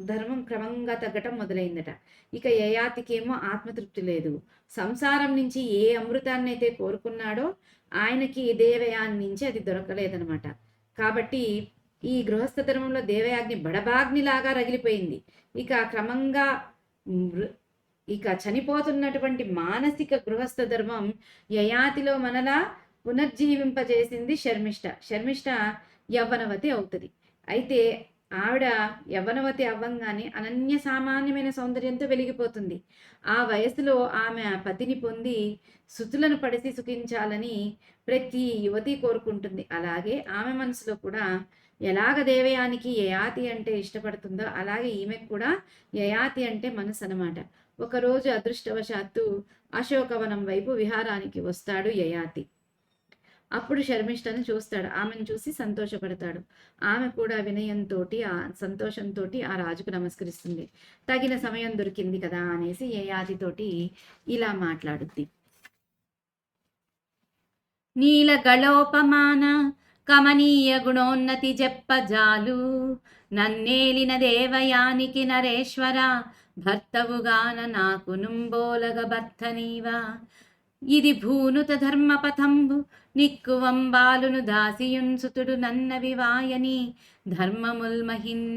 ధర్మం క్రమంగా తగ్గటం మొదలైందట. ఇక యయాతికేమో ఆత్మతృప్తి లేదు. సంసారం నుంచి ఏ అమృతాన్ని అయితే కోరుకున్నాడో ఆయనకి దేవయాని నుంచి అది దొరకలేదనమాట. కాబట్టి ఈ గృహస్థ ధర్మంలో దేవయాగ్ని బడబాగ్నిలాగా రగిలిపోయింది. ఇక క్రమంగా ఇక చనిపోతున్నటువంటి మానసిక గృహస్థ ధర్మం యయాతిలో మనలా పునర్జీవింపజేసింది శర్మిష్ఠ. శర్మిష్ఠ యవ్వనవతి అవుతుంది. అయితే ఆవిడ యవ్వనవతి అవ్వంగానే అనన్య సామాన్యమైన సౌందర్యంతో వెలిగిపోతుంది. ఆ వయసులో ఆమె పతిని పొంది సుతులను పడిసి సుఖించాలని ప్రతి యువతి కోరుకుంటుంది. అలాగే ఆమె మనసులో కూడా ఎలాగ దేవయానికి యయాతి అంటే ఇష్టపడుతుందో అలాగే ఈమెకు కూడా యయాతి అంటే మనసు అనమాట. ఒకరోజు అదృష్టవశాత్తు అశోకవనం వైపు విహారానికి వస్తాడు యయాతి. అప్పుడు శర్మిష్ఠను చూస్తాడు. ఆమెను చూసి సంతోషపడతాడు. ఆమె కూడా వినయంతో సంతోషంతో ఆ రాజుకు నమస్కరిస్తుంది. తగిన సమయం దొరికింది కదా అనేసి యయాతితోటి ఇలా మాట్లాడుద్ది. నీల గళోపమాన కమనీయ గుణోన్నతి జెప్పజాలు నన్నేలిన దేవయానికి నరేశ్వర భర్తవుగాన నాకు నుంబోలగ భర్తనీవా ఇది భూనుత ధర్మపథంబు నిక్కువంబాలును దాసియున్సుతుడు నన్న వివాయని ధర్మముల్మహిన్.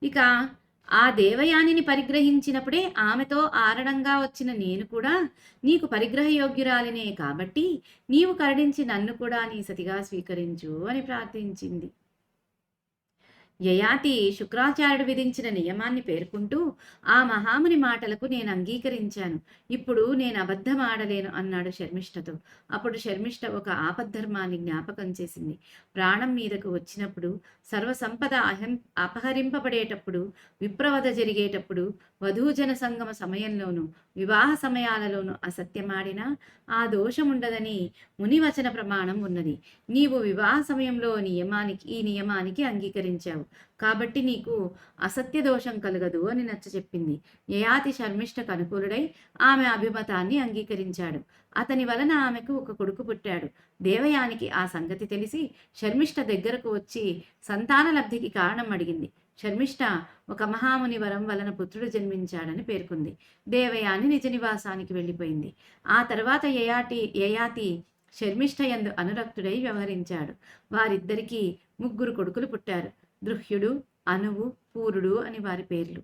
ఇక ఆ దేవయానిని పరిగ్రహించినప్పుడే ఆమెతో ఆరణంగా వచ్చిన నేను కూడా నీకు పరిగ్రహయోగ్యురాలినే కాబట్టి నీవు కరుణించి నన్ను కూడా నీ సతిగా స్వీకరించు అని ప్రార్థించింది. యయాతి శుక్రాచార్యుడు విధించిన నియమాన్ని పేర్కొంటూ ఆ మహాముని మాటలకు నేను అంగీకరించాను. ఇప్పుడు నేను అబద్ధం ఆడలేను అన్నాడు శర్మిష్ఠతో. అప్పుడు శర్మిష్ఠ ఒక ఆపద్ధర్మాన్ని జ్ఞాపకం చేసింది. ప్రాణం మీదకు వచ్చినప్పుడు, సర్వసంపద అపహరింపబడేటప్పుడు, విప్రవధ జరిగేటప్పుడు, వధూజన సంగమ సమయంలోనూ వివాహ సమయాలలోనూ అసత్యమాడినా ఆ దోషముండదని మునివచన ప్రమాణం ఉన్నది. నీవు వివాహ సమయంలో ఈ నియమానికి అంగీకరించావు కాబట్టి నీకు అసత్య దోషం కలగదు అని నచ్చచెప్పింది. యయాతి శర్మిష్ఠకు అనుకూలుడై ఆమె అభిమతాన్ని అంగీకరించాడు. అతని వలన ఆమెకు ఒక కొడుకు పుట్టాడు. దేవయానికి ఆ సంగతి తెలిసి శర్మిష్ఠ దగ్గరకు వచ్చి సంతాన లబ్ధికి కారణం అడిగింది. శర్మిష్ఠ ఒక మహాముని వరం వలన పుత్రుడు జన్మించాడని పేర్కొంది. దేవయాని నిజ నివాసానికి వెళ్ళిపోయింది. ఆ తర్వాత యయాతి శర్మిష్ఠ యందు అనురక్తుడై వ్యవహరించాడు. వారిద్దరికీ 3 కొడుకులు పుట్టారు. దృహ్యుడు, అనువు, పూరుడు అని వారి పేర్లు.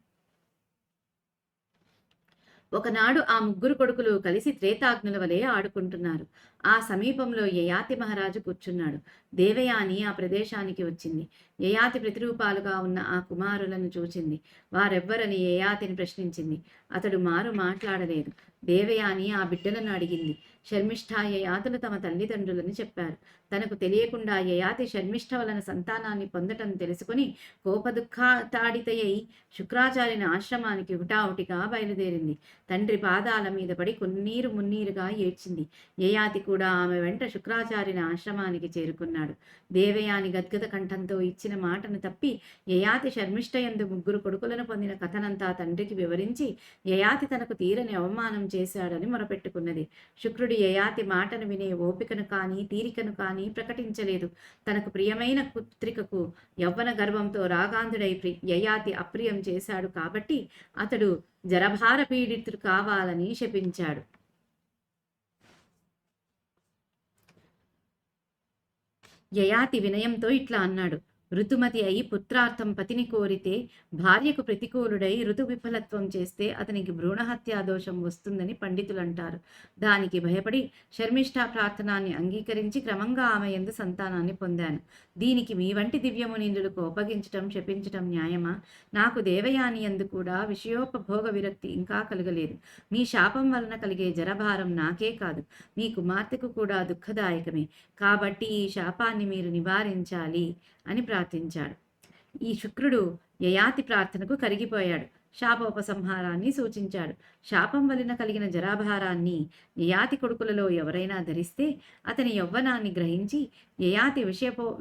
ఒకనాడు ఆ 3 కొడుకులు కలిసి త్రేతాగ్నుల వలె ఆడుకుంటున్నారు. ఆ సమీపంలో యయాతి మహారాజు కూర్చున్నాడు. దేవయాని ఆ ప్రదేశానికి వచ్చింది. యయాతి ప్రతిరూపాలుగా ఉన్న ఆ కుమారులను చూచింది. వారెవ్వరని యయాతిని ప్రశ్నించింది. అతడు మాట్లాడలేదు. దేవయాని ఆ బిడ్డలను అడిగింది. శర్మిష్ఠ యయాతులు తమ తల్లిదండ్రులని చెప్పారు. తనకు తెలియకుండా యయాతి శర్మిష్ఠ వలన సంతానాన్ని పొందటం తెలుసుకుని కోపదుఃఖతాడితయై శుక్రాచార్యుని ఆశ్రమానికి హుటాహుటిగా బయలుదేరింది. తండ్రి పాదాల మీద పడి కొన్నీరు మున్నీరుగా ఏడ్చింది. యయాతి కూడా ఆమె వెంట శుక్రాచార్యుని ఆశ్రమానికి చేరుకున్నాడు. దేవయాని గద్గద కంఠంతో ఇచ్చిన మాటను తప్పి యయాతి శర్మిష్ఠ యందు 3 కొడుకులను పొందిన కథనంతా తండ్రికి వివరించి యయాతి తనకు తీరని అవమానం చేశాడని మొరపెట్టుకున్నది. శుక్రుడు యయాతి మాటను వినే ఓపికను కానీ తీరికను కానీ ప్రకటించలేదు. తనకు ప్రియమైన పుత్రికకు యవ్వన గర్భంతో రాగాంధుడై యయాతి అప్రియం చేశాడు కాబట్టి అతడు జరభార పీడితుడు కావాలని శపించాడు. యయాతి వినయంతో ఇట్లా అన్నాడు. ఋతుమతి అయి పుత్రార్థం పతిని కోరితే భార్యకు ప్రతికూలుడై ఋతు విఫలత్వం చేస్తే అతనికి భ్రూణహత్యా దోషం వస్తుందని పండితులంటారు. దానికి భయపడి శర్మిష్ఠ ప్రార్థనాన్ని అంగీకరించి క్రమంగా ఆమె యందు సంతానాన్ని పొందాను. దీనికి మీ వంటి దివ్యమునిందులు కోపగించటం శపించటం న్యాయమా? నాకు దేవయాని యందు కూడా విషయోపభోగ విరక్తి ఇంకా కలగలేదు. మీ శాపం వలన కలిగే జరభారం నాకే కాదు, మీ కుమార్తెకు కూడా దుఃఖదాయకమే. కాబట్టి ఈ శాపాన్ని మీరు నివారించాలి అని ప్రార్థించాడు. ఈ శుక్రుడు యయాతి ప్రార్థనకు కరిగిపోయాడు. శాపోపసంహారాన్ని సూచించాడు. శాపం వలన కలిగిన జరాభారాన్ని యయాతి కొడుకులలో ఎవరైనా ధరిస్తే అతని యవ్వనాన్ని గ్రహించి యయాతి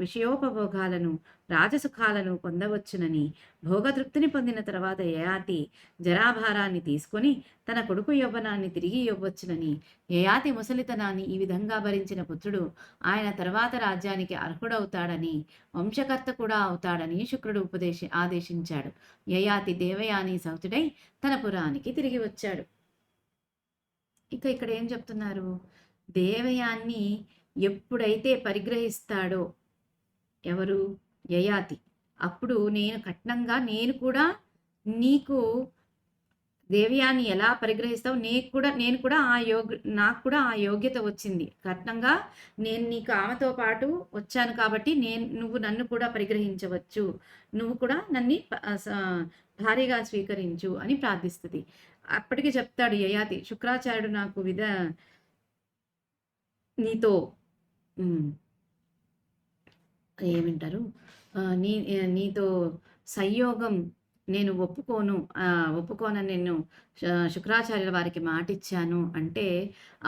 విషయోపభోగాలను రాజసుఖాలను పొందవచ్చునని, భోగతృప్తిని పొందిన తర్వాత యయాతి జరాభారాన్ని తీసుకొని తన కొడుకు యవ్వనాన్ని తిరిగి ఇవ్వచ్చునని, యయాతి ముసలితనాన్ని ఈ విధంగా భరించిన పుత్రుడు ఆయన తర్వాత రాజ్యానికి అర్హుడవుతాడని, వంశకర్త కూడా అవుతాడని శుక్రుడు ఆదేశించాడు. యయాతి దేవయాని సౌతుడై తన పురానికి తిరిగి వచ్చాడు. ఇక్కడ ఏం చెప్తున్నారు? దేవయాన్ని ఎప్పుడైతే పరిగ్రహిస్తాడో ఎవరు? యయాతి. అప్పుడు నేను కట్నంగా నేను కూడా నీకు దేవయాని ఎలా పరిగ్రహిస్తావు నేను కూడా నాకు కూడా ఆ యోగ్యత వచ్చింది. కట్నంగా నేను నీకు ఆమెతో పాటు వచ్చాను కాబట్టి నువ్వు నన్ను కూడా పరిగ్రహించవచ్చు. నువ్వు కూడా నన్ని భార్యగా స్వీకరించు అని ప్రార్థిస్తుంది. అప్పటికి చెప్తాడు యయాతి, శుక్రాచార్యుడు నాకు నీతో ఏమంటారు, నీతో సంయోగం నేను ఒప్పుకోనని నేను శుక్రాచార్యుల వారికి మాటిచ్చాను అంటే,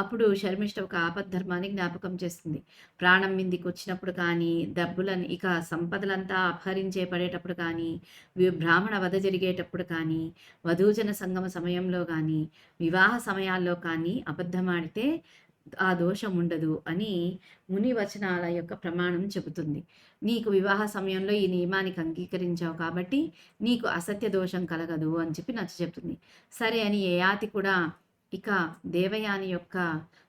అప్పుడు శర్మిష్ఠ ఒక ఆపద్ధర్మాన్ని జ్ఞాపకం చేస్తుంది. ప్రాణం మీదికి వచ్చినప్పుడు కానీ, డబ్బులని ఇక సంపదలంతా అపహరించే పడేటప్పుడు కానీ, బ్రాహ్మణ వధ జరిగేటప్పుడు కానీ, వధూజన సంగమ సమయంలో కానీ, వివాహ సమయాల్లో కానీ అబద్ధమాడితే ఆ దోషం ఉండదు అని ముని వచనాల యొక్క ప్రమాణం చెబుతుంది. నీకు వివాహ సమయంలో ఈ నియమానికి అంగీకరించావు కాబట్టి నీకు అసత్య దోషం కలగదు అని చెప్పి నచ్చ చెప్తుంది. సరే అని యయాతి కూడా ఇక దేవయాని యొక్క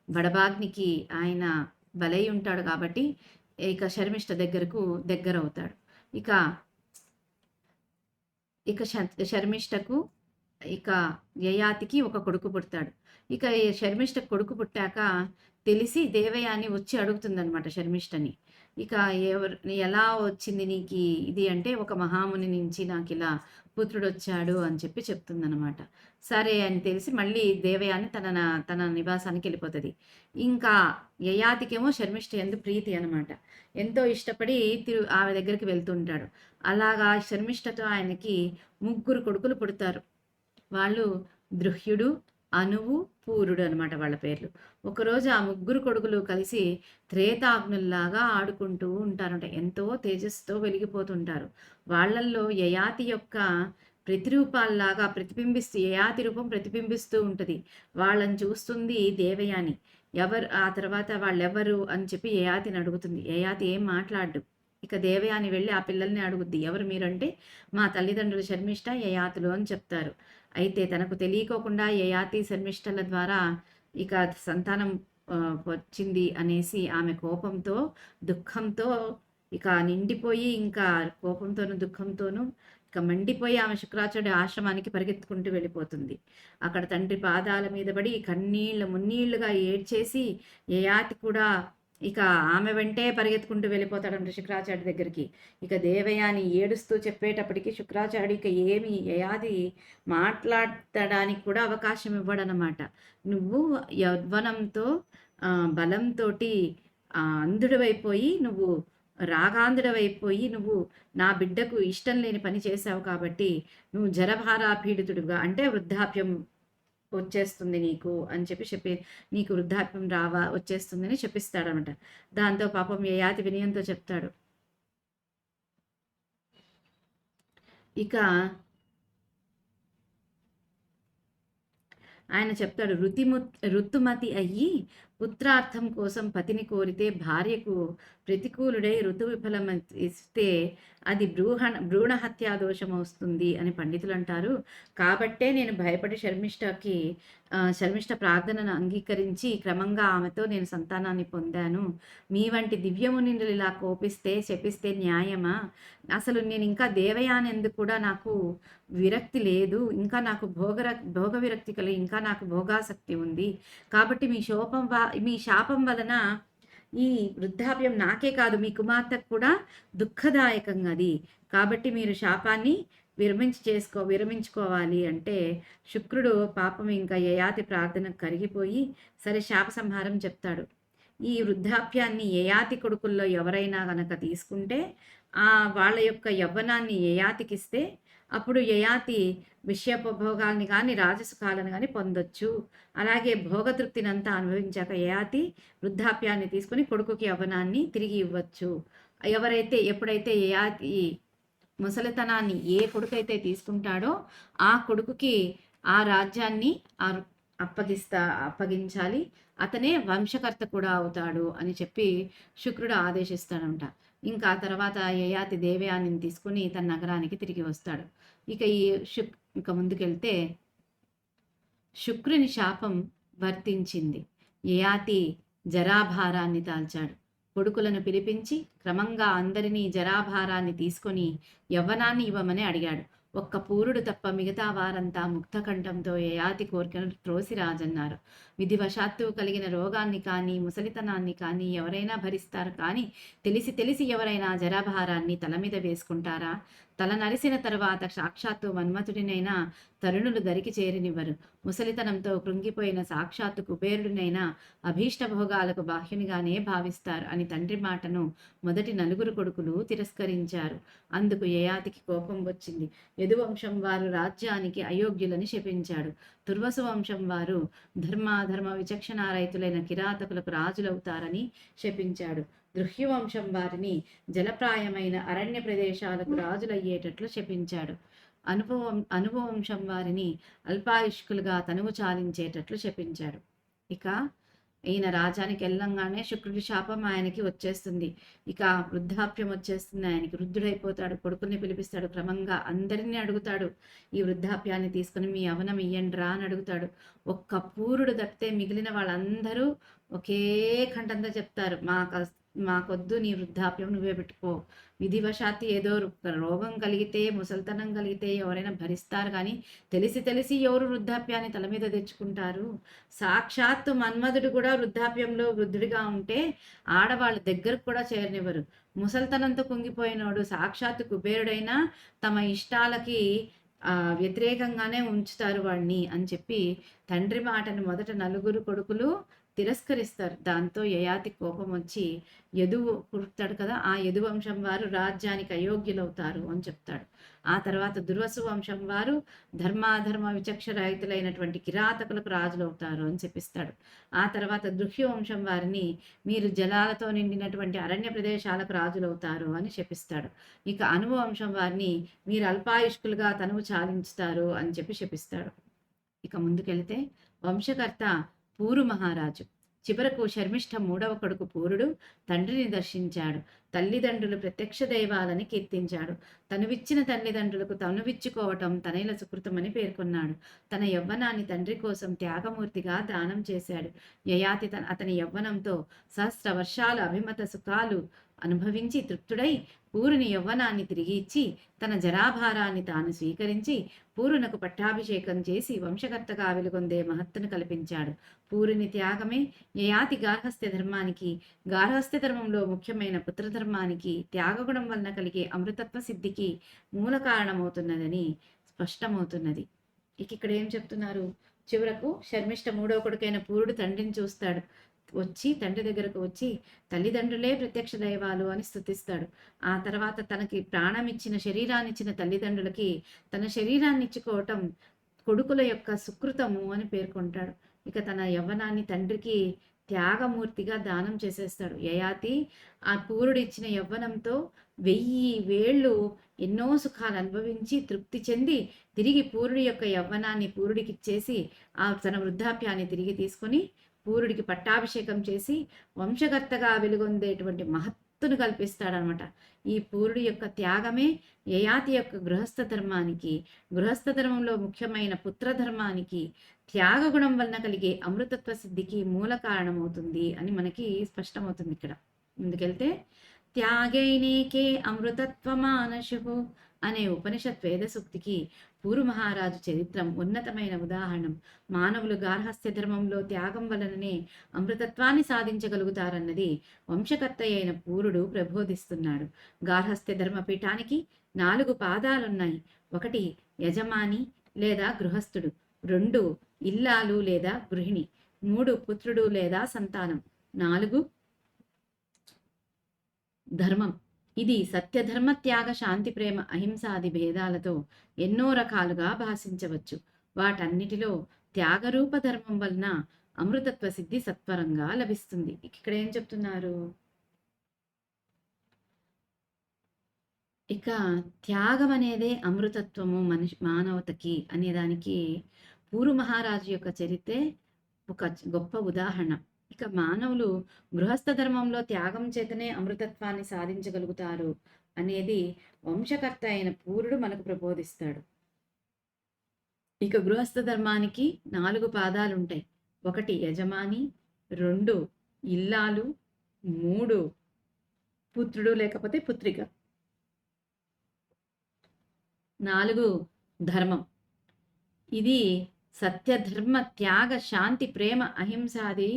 బడబాగ్నికి ఆయన బలై ఉంటాడు కాబట్టి ఇక శర్మిష్ఠ దగ్గరవుతాడు. ఇక ఇక శర్మిష్ఠకు ఇక యయాతికి ఒక కొడుకు పుడతాడు. ఇక శర్మిష్ఠ కొడుకు పుట్టాక తెలిసి దేవయాని వచ్చి అడుగుతుందనమాట శర్మిష్ఠని. ఇక ఎలా వచ్చింది నీకు ఇది అంటే, ఒక మహాముని నుంచి నాకు ఇలా పుత్రుడు వచ్చాడు అని చెప్పి చెప్తుందనమాట. సరే అని తెలిసి మళ్ళీ దేవయాని తన నివాసానికి వెళ్ళిపోతుంది. ఇంకా యయాతికేమో శర్మిష్ఠ ఎందు ప్రీతి అనమాట. ఎంతో ఇష్టపడి ఆమె దగ్గరికి వెళ్తుంటాడు. అలాగా శర్మిష్ఠతో ఆయనకి 3 కొడుకులు పుడతారు. వాళ్ళు దృహ్యుడు, అనువు, పూరుడు అనమాట వాళ్ళ పేర్లు. ఒకరోజు ఆ 3 కొడుకులు కలిసి త్రేతాగ్నుల్లాగా ఆడుకుంటూ ఉంటారంట. ఎంతో తేజస్సుతో వెలిగిపోతుంటారు. వాళ్ళల్లో యయాతి యొక్క ప్రతిరూపాల్లాగా యయాతి రూపం ప్రతిబింబిస్తూ ఉంటుంది. వాళ్ళని చూస్తుంది దేవయాని. ఆ తర్వాత వాళ్ళెవరు అని చెప్పి యయాతిని అడుగుతుంది. యయాతి ఏం మాట్లాడు. ఇక దేవయాని వెళ్ళి ఆ పిల్లల్ని అడుగుద్ది, ఎవరు మీరంటే మా తల్లిదండ్రులు శర్మిష్ఠ, యయాతులు అని చెప్తారు. అయితే తనకు తెలియకోకుండా యయాతి శర్మిష్ఠల ద్వారా ఇక సంతానం వచ్చింది అనేసి ఆమె కోపంతో దుఃఖంతో ఇక నిండిపోయి, ఇంకా కోపంతోనూ దుఃఖంతోనూ ఇక మండిపోయి ఆమె శుక్రాచార్యుడి ఆశ్రమానికి పరిగెత్తుకుంటూ వెళ్ళిపోతుంది. అక్కడ తండ్రి పాదాల మీద పడి మున్నీళ్లుగా ఏడ్చేసి యయాతి కూడా ఇక ఆమె వెంటే పరిగెత్తుకుంటూ వెళ్ళిపోతాడంట శుక్రాచార్యుడి దగ్గరికి. ఇక దేవయాని ఏడుస్తూ చెప్పేటప్పటికి శుక్రాచార్యుడు ఇక ఏమి యయాది మాట్లాడడానికి కూడా అవకాశం ఇవ్వడనమాట. నువ్వు యవ్వనంతో బలంతో అంధుడివైపోయి, నువ్వు రాగాంధుడవైపోయి, నువ్వు నా బిడ్డకు ఇష్టం లేని పని చేశావు కాబట్టి నువ్వు జరభారాపీడితుడిగా అంటే వృద్ధాప్యం వచ్చేస్తుంది నీకు అని చెప్పి నీకు వృద్ధాప్యం వచ్చేస్తుందని చెప్పిస్తాడనమాట. దాంతో పాపం యయాతి వినయంతో చెప్తాడు. ఇక ఆయన చెప్తాడు, ఋతుమతి అయ్యి పుత్రార్థం కోసం పతిని కోరితే భార్యకు ప్రతికూలుడై ఋతు విఫలం ఇస్తే అది భ్రూణ హత్యా దోషం వస్తుంది అని పండితులు అంటారు. కాబట్టే నేను భయపడి శర్మిష్ఠ ప్రార్థనను అంగీకరించి క్రమంగా ఆమెతో నేను సంతానాన్ని పొందాను. మీ వంటి దివ్యమునిలు ఇలా శపిస్తే న్యాయమా? అసలు నేను ఇంకా దేవయానందు కూడా నాకు విరక్తి లేదు, ఇంకా నాకు భోగ విరక్తి కలిగి ఇంకా నాకు భోగాసక్తి ఉంది. కాబట్టి మీ శాపం వలన ఈ వృద్ధాప్యం నాకే కాదు మీ కుమార్తెకు కూడా దుఃఖదాయకంగాది. కాబట్టి మీరు శాపాన్ని విరమించుకోవాలి అంటే శుక్రుడు పాపం ఇంకా యయాతి ప్రార్థన కరిగిపోయి సరే శాప సంహారం చెప్తాడు. ఈ వృద్ధాప్యాన్ని యయాతి కొడుకుల్లో ఎవరైనా గనక తీసుకుంటే వాళ్ళ యొక్క యవ్వనాన్ని యయాతికిస్తే అప్పుడు యయాతి విషయోపభోగాల్ని కానీ రాజసుఖాలను కానీ పొందొచ్చు. అలాగే భోగతృప్తినంతా అనుభవించాక యయాతి వృద్ధాప్యాన్ని తీసుకుని కొడుకుకి యవ్వనాన్ని తిరిగి ఇవ్వచ్చు. ఎప్పుడైతే యయాతి ముసలితనాన్ని ఏ కొడుకైతే తీసుకుంటాడో ఆ కొడుకుకి ఆ రాజ్యాన్ని అప్పగించాలి, అతనే వంశకర్త కూడా అవుతాడు అని చెప్పి శుక్రుడు ఆదేశిస్తాడంట. ఇంకా తర్వాత యయాతి దేవయానిని తీసుకుని తన నగరానికి తిరిగి వస్తాడు. ఇక ఇక ముందుకెళ్తే శుక్రుని శాపం వర్తించింది. యయాతి జరాభారాన్ని తాల్చాడు. కొడుకులను పిలిపించి క్రమంగా అందరినీ జరాభారాన్ని తీసుకొని యవ్వనాన్ని ఇవ్వమని అడిగాడు. ఒక్క పూరుడు తప్ప మిగతా వారంతా ముక్తకంఠంతో యయాతి కోరికను త్రోసిరాజన్నారు. విధివశాత్తు కలిగిన రోగాన్ని కానీ ముసలితనాన్ని కానీ ఎవరైనా భరిస్తారు కానీ తెలిసి తెలిసి ఎవరైనా జరాభారాన్ని తల మీద వేసుకుంటారా? తల నరిసిన తరువాత సాక్షాత్తు మన్మథుడినైనా తరుణులు దరికి చేరినివ్వరు. ముసలితనంతో కృంగిపోయిన సాక్షాత్తు కుబేరుడినైనా అభీష్ట భోగాలకు బాహ్యునిగానే భావిస్తారు అని తండ్రి మాటను మొదటి 4 కొడుకులు తిరస్కరించారు. అందుకు యయాతికి కోపం వచ్చింది. యదువంశం వారు రాజ్యానికి అయోగ్యులని శపించాడు. దుర్వసు వంశం వారు ధర్మాధర్మ విచక్షణారహితులైన కిరాతకులకు రాజులవుతారని శపించాడు. దృహ్యవంశం వారిని జలప్రాయమైన అరణ్య ప్రదేశాలకు రాజులయ్యేటట్లు శపించాడు. అనుభవంశం వారిని అల్పాయుష్కులుగా తనువు చాలించేటట్లు శపించాడు. ఇక ఈయన రాజానికి వెళ్ళంగానే శుక్రుడి శాపం ఆయనకి వచ్చేస్తుంది. ఇక వృద్ధాప్యం వచ్చేస్తుంది. ఆయనకి వృద్ధుడైపోతాడు. కొడుకుని పిలిపిస్తాడు. క్రమంగా అందరినీ అడుగుతాడు, ఈ వృద్ధాప్యాన్ని తీసుకుని మీ యవ్వనం ఇయ్యండ్రా అని అడుగుతాడు. ఒక్క పూరుడు తప్పితే మిగిలిన వాళ్ళందరూ ఒకే కంఠంతో చెప్తారు, మాకొద్దు, నీ వృద్ధాప్యం నువ్వే పెట్టుకో. విధివశాత్తు ఏదో రోగం కలిగితే ముసల్తనం కలిగితే ఎవరైనా భరిస్తారు కానీ తెలిసి తెలిసి ఎవరు వృద్ధాప్యాన్ని తల మీద తెచ్చుకుంటారు? సాక్షాత్తు మన్మధుడు కూడా వృద్ధాప్యంలో వృద్ధుడిగా ఉంటే ఆడవాళ్ళు దగ్గరకు కూడా చేరనివ్వరు. ముసల్తనంతో కుంగిపోయినోడు సాక్షాత్తు కుబేరుడైనా తమ ఇష్టాలకి వ్యతిరేకంగానే ఉంచుతారు వాడిని అని చెప్పి తండ్రి మాటను మొదట 4 కొడుకులు తిరస్కరిస్తారు. దాంతో యయాతి కోపం వచ్చి యదువు పుడతాడు కదా, ఆ యదువంశం వారు రాజ్యానికి అయోగ్యులవుతారు అని చెప్తాడు. ఆ తర్వాత దుర్వసు వంశం వారు ధర్మాధర్మ విచక్షరహితులైనటువంటి కిరాతకులకు రాజులవుతారు అని చెప్పిస్తాడు. ఆ తర్వాత దృహ్యవంశం వారిని మీరు జలాలతో నిండినటువంటి అరణ్య ప్రదేశాలకు రాజులవుతారు అని శపిస్తాడు. ఇక అనువంశం వారిని మీరు అల్పాయుష్కులుగా తనువు చాలించుతారు అని చెప్పి శపిస్తాడు. ఇక ముందుకెళ్తే వంశకర్త పూరు మహారాజు. చివరకు శర్మిష్ఠ 3వ కొడుకు పూరుడు తండ్రిని దర్శించాడు. తల్లిదండ్రులు ప్రత్యక్ష దైవాలని కీర్తించాడు. తనువిచ్చిన తల్లిదండ్రులకు తనువిచ్చుకోవటం తనైల సుకృతమని పేర్కొన్నాడు. తన యవ్వనాన్ని తండ్రి కోసం త్యాగమూర్తిగా దానం చేశాడు. యయాతి అతని యవ్వనంతో సహస్ర వర్షాల అభిమత సుఖాలు అనుభవించి తృప్తుడై పూరుని యవ్వనాన్ని తిరిగి ఇచ్చి తన జరాభారాన్ని తాను స్వీకరించి పూరునకు పట్టాభిషేకం చేసి వంశకర్తగా వెలుగొందే మహత్తును కల్పించాడు. పూరుని త్యాగమే యయాతి గార్హస్థ్య ధర్మానికి, గార్హస్థ్య ధర్మంలో ముఖ్యమైన పుత్రధర్మానికి, త్యాగగుణం వలన కలిగే అమృతత్వ సిద్ధికి మూల కారణమవుతున్నదని స్పష్టమవుతున్నది. ఇక్కడ ఏం చెప్తున్నారు? చివరకు శర్మిష్ఠ 3వ కొడుకైన పూరుడు తండ్రిని చూస్తాడు. తండ్రి దగ్గరకు వచ్చి తల్లిదండ్రులే ప్రత్యక్ష దైవాలు అని స్తుతిస్తాడు. ఆ తర్వాత తనకి ప్రాణం ఇచ్చిన శరీరాన్ని ఇచ్చిన తల్లిదండ్రులకి తన శరీరాన్ని ఇచ్చుకోవటం కొడుకుల యొక్క సుకృతము అని పేర్కొంటాడు. ఇక తన యవ్వనాన్ని తండ్రికి త్యాగమూర్తిగా దానం చేసేస్తాడు. యయాతి ఆ పూరుడు ఇచ్చిన యవ్వనంతో 1000 ఏళ్ళు ఎన్నో సుఖాలు అనుభవించి తృప్తి చెంది తిరిగి పూరుడి యొక్క యవ్వనాన్ని పూరుడికి ఇచ్చేసి తన వృద్ధాప్యాన్ని తిరిగి తీసుకొని పూరుడికి పట్టాభిషేకం చేసి వంశకర్తగా వెలుగొందేటువంటి మహత్తును కల్పిస్తాడనమాట. ఈ పూరుడి యొక్క త్యాగమే యయాతి యొక్క గృహస్థ ధర్మానికి, గృహస్థ ధర్మంలో ముఖ్యమైన పుత్రధర్మానికి, త్యాగగుణం వలన కలిగే అమృతత్వ సిద్ధికి మూల కారణమవుతుంది అని మనకి స్పష్టమవుతుంది. ఇక్కడ ముందుకెళ్తే త్యాగైనేకే అమృతత్వమానశు అనే ఉపనిషత్ వేద సూక్తికి పూరు మహారాజు చరిత్రం ఉన్నతమైన ఉదాహరణం. మానవులు గార్హస్థ్య ధర్మంలో త్యాగం వలననే అమృతత్వాన్ని సాధించగలుగుతారన్నది వంశకర్త అయిన పూరుడు ప్రబోధిస్తున్నాడు. గార్హస్థ్య ధర్మపీఠానికి 4 పాదాలున్నాయి. 1 యజమాని లేదా గృహస్థుడు, 2 ఇల్లాలు లేదా గృహిణి, 3 పుత్రుడు లేదా సంతానం, 4 ధర్మం. ఇది సత్యధర్మ త్యాగ శాంతి ప్రేమ అహింసాది భేదాలతో ఎన్నో రకాలుగా భాషించవచ్చు. వాటన్నిటిలో త్యాగరూప ధర్మం వలన అమృతత్వ సిద్ధి సత్వరంగా లభిస్తుంది. ఇక్కడ ఏం చెప్తున్నారు? ఇక త్యాగం అనేదే అమృతత్వము మానవతకి అనేదానికి పూరు మహారాజు యొక్క చరిత్రే ఒక గొప్ప ఉదాహరణ. ఇక మానవులు గృహస్థ ధర్మంలో త్యాగం చేతనే అమృతత్వాన్ని సాధించగలుగుతారు అనేది వంశకర్త అయిన పూరుడు మనకు ప్రబోధిస్తాడు. ఇక గృహస్థ ధర్మానికి 4 పాదాలు ఉంటాయి. 1 యజమాని, 2 ఇల్లాలు, 3 పుత్రుడు లేకపోతే పుత్రిక. 4 ధర్మం. ఇది సత్య, ధర్మ, త్యాగ, శాంతి, ప్రేమ, అహింసాది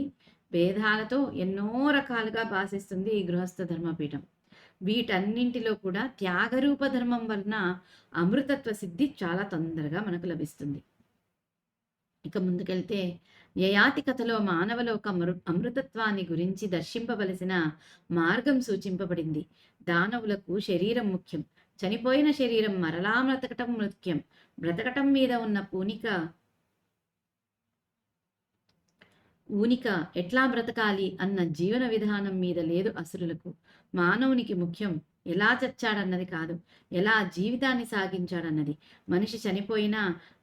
భేదాలతో ఎన్నో రకాలుగా భాషిస్తుంది ఈ గృహస్థ ధర్మపీఠం. వీటన్నింటిలో కూడా త్యాగరూప ధర్మం వలన అమృతత్వ సిద్ధి చాలా తొందరగా మనకు లభిస్తుంది. ఇక ముందుకెళ్తే యయాతి కథలో మానవలోక అమృతత్వాన్ని గురించి దర్శింపవలసిన మార్గం సూచింపబడింది. దానవులకు శరీరం ముఖ్యం. చనిపోయిన శరీరం మరలా బ్రతకటం ముఖ్యం. బ్రతకటం మీద ఉన్న ఊనిక ఎట్లా బ్రతకాలి అన్న జీవన విధానం మీద లేదు అసురులకు. మానవునికి ముఖ్యం ఎలా చచ్చాడన్నది కాదు, ఎలా జీవితాన్ని సాగించాడన్నది. మనిషి చనిపోయినా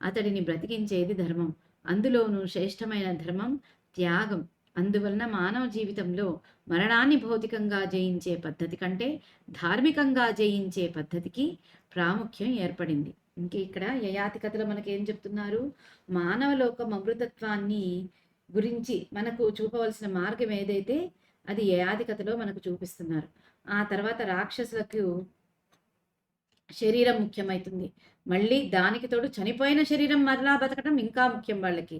అతడిని బ్రతికించేది ధర్మం. అందులోనూ శ్రేష్టమైన ధర్మం త్యాగం. అందువలన మానవ జీవితంలో మరణాన్ని భౌతికంగా జయించే పద్ధతి కంటే ధార్మికంగా జయించే పద్ధతికి ప్రాముఖ్యం ఏర్పడింది. ఇంక ఇక్కడ యయాతి కథలో మనకేం చెప్తున్నారు? మానవలోకం అమృతత్వాన్ని గురించి మనకు చూపవలసిన మార్గం ఏదైతే అది యయాతి కథలో మనకు చూపిస్తున్నారు. ఆ తర్వాత రాక్షసులకు శరీరం ముఖ్యమవుతుంది. మళ్ళీ దానికి తోడు చనిపోయిన శరీరం మరలా బతకటం ఇంకా ముఖ్యం. వాళ్ళకి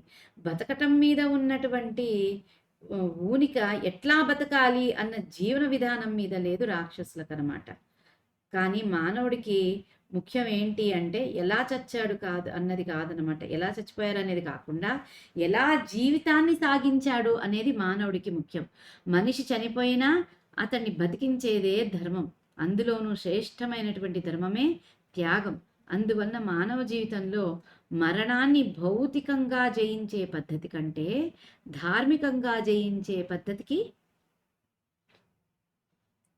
బతకటం మీద ఉన్నటువంటి ఊనిక ఎట్లా బతకాలి అన్న జీవన విధానం మీద లేదు రాక్షసులకు అన్నమాట. కానీ మానవుడికి ముఖ్యం ఏంటి అంటే ఎలా చచ్చాడు కాదు అన్నది కాదనమాట. ఎలా చచ్చిపోయారు అనేది కాకుండా ఎలా జీవితాన్ని సాగించాడు అనేది మానవుడికి ముఖ్యం. మనిషి చనిపోయినా అతన్ని బతికించేదే ధర్మం. అందులోనూ శ్రేష్టమైనటువంటి ధర్మమే త్యాగం. అందువలన మానవ జీవితంలో మరణాన్ని భౌతికంగా జయించే పద్ధతి కంటే ధార్మికంగా జయించే పద్ధతికి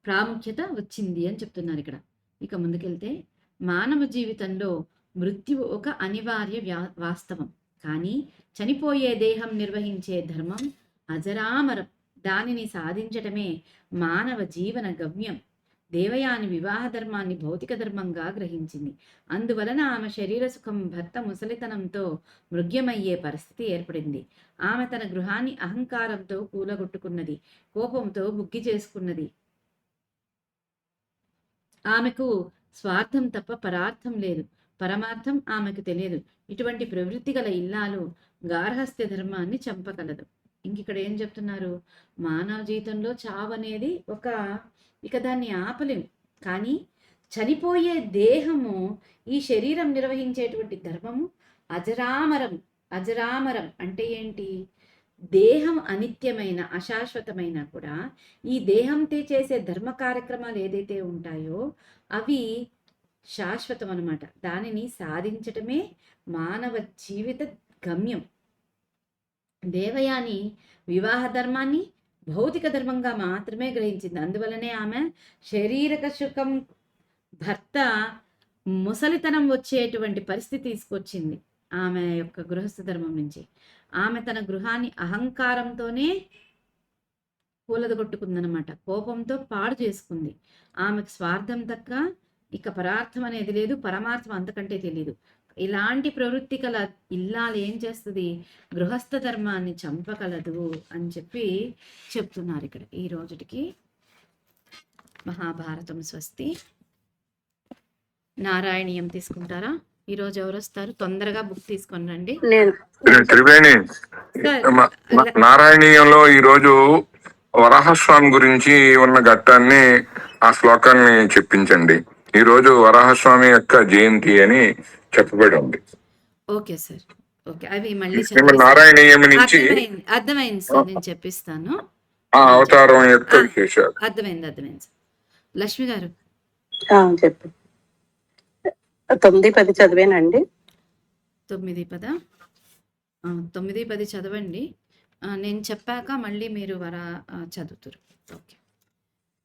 ప్రాముఖ్యత వచ్చింది అని చెప్తున్నారు ఇక్కడ. ఇక ముందుకెళ్తే మానవ జీవితంలో మృత్యువు ఒక అనివార్య వాస్తవం. కానీ చనిపోయే దేహం నిర్వహించే ధర్మం అజరామరం. దానిని సాధించటమే మానవ జీవన గమ్యం. దేవయాని వివాహ ధర్మాన్ని భౌతిక ధర్మంగా గ్రహించింది. అందువలన ఆమె శరీర సుఖం భర్త ముసలితనంతో మృగ్యమయ్యే పరిస్థితి ఏర్పడింది. ఆమె తన గృహాన్ని అహంకారంతో కూలగొట్టుకున్నది, కోపంతో బుగ్గి చేసుకున్నది. ఆమెకు స్వార్థం తప్ప పరార్థం లేదు, పరమార్థం ఆమెకు తెలియదు. ఇటువంటి ప్రవృత్తి గల ఇల్లాలు గార్హస్థ్య ధర్మాన్ని చంపగలదు. ఇంకిక్కడ ఏం చెప్తున్నారు? మానవ జీవితంలో చావు అనేది ఇక దాన్ని ఆపలేము. కానీ చనిపోయే దేహము, ఈ శరీరం నిర్వహించేటువంటి ధర్మము అజరామరం. అజరామరం అంటే ఏంటి? దేహం అనిత్యమైన అశాశ్వతమైన కూడా ఈ దేహంతో చేసే ధర్మ కార్యక్రమాలు ఏదైతే ఉంటాయో అవి శాశ్వతం అన్నమాట. దానిని సాధించటమే మానవ జీవిత గమ్యం. దేవయాని వివాహ ధర్మాన్ని భౌతిక ధర్మంగా మాత్రమే గ్రహించింది. అందువలనే ఆమె శారీరక సుఖం భర్త ముసలితనం వచ్చేటువంటి పరిస్థితి తీసుకొచ్చింది ఆమె యొక్క గృహస్థ ధర్మం నుంచి. ఆమె తన గృహాన్ని అహంకారంతోనే కూలదగొట్టుకుందనమాట. కోపంతో పాడు చేసుకుంది. ఆమెకు స్వార్థం తక్క ఇక పరార్థం అనేది లేదు, పరమార్థం అంతకంటే తెలియదు. ఇలాంటి ప్రవృత్తి కల ఇల్లాలు ఏం చేస్తుంది? గృహస్థ ధర్మాన్ని చంపగలదు అని చెప్తున్నారు ఇక్కడ. ఈ రోజుటికి మహాభారతం స్వస్తి. నారాయణీయం తీసుకుంటారా? ఈ రోజు ఎవరు వస్తారు? తొందరగా బుక్ తీసుకొని రండి. త్రివేణి, నారాయణీయంలో ఈ రోజు వరాహస్వామి గురించి ఉన్న ఘట్టాన్ని, ఆ శ్లోకాన్ని చెప్పించండి. ఈ రోజు వరాహస్వామి యొక్క జయంతి అని చెప్పబడి ఉంది. Okay sir, okay. అవి మళ్ళీ నారాయణీయం నుంచి అర్థమైంది సార్, నేను చెప్పిస్తాను. ఆ అవతారం యొక్క విశేషాలు అర్థమైంది సార్. లక్ష్మి గారు చెప్పు. 9-10 చదివేనండి. 9-10 చదవండి. నేను చెప్పాక మళ్ళీ మీరు చదువుతారు. ఓకే,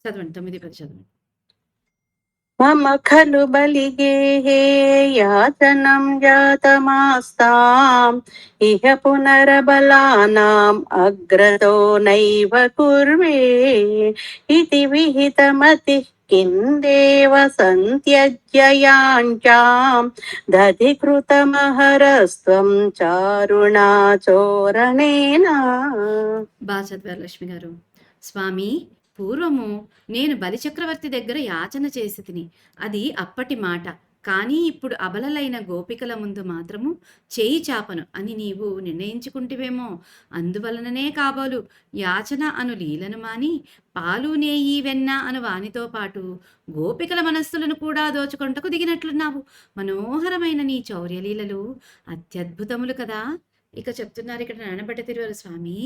చదవండి. 9-10 చదవండి. మమ ఖలు బలిగేహే యాతనం జాతమాస్తాం ఇహ పునరబలానాం అగ్రతో నైవ కుర్వే ఇతి విహితమతి కిందేవ సంత్యజ్యయాంచాం దధికృతమహరస్త్వం చారుణాచోరణేన. బాగా చదివారు లక్ష్మి గారు. స్వామి, పూర్వము నేను బలిచక్రవర్తి దగ్గర యాచన చేసి తిని, అది అప్పటి మాట. కానీ ఇప్పుడు అబలలైన గోపికల ముందు మాత్రము చేయి చాపను అని నీవు నిర్ణయించుకుంటివేమో. అందువలననే కాబోలు యాచన అను లీలను మాని పాలు నేయి వెన్న అను వానితో పాటు గోపికల మనస్సులను కూడా దోచుకొంటకు దిగినట్లున్నావు. మనోహరమైన నీ చౌర్యలీలలు అత్యద్భుతములు కదా. ఇక చెప్తున్నారు ఇక్కడ నానబట్ట తిరువల స్వామి,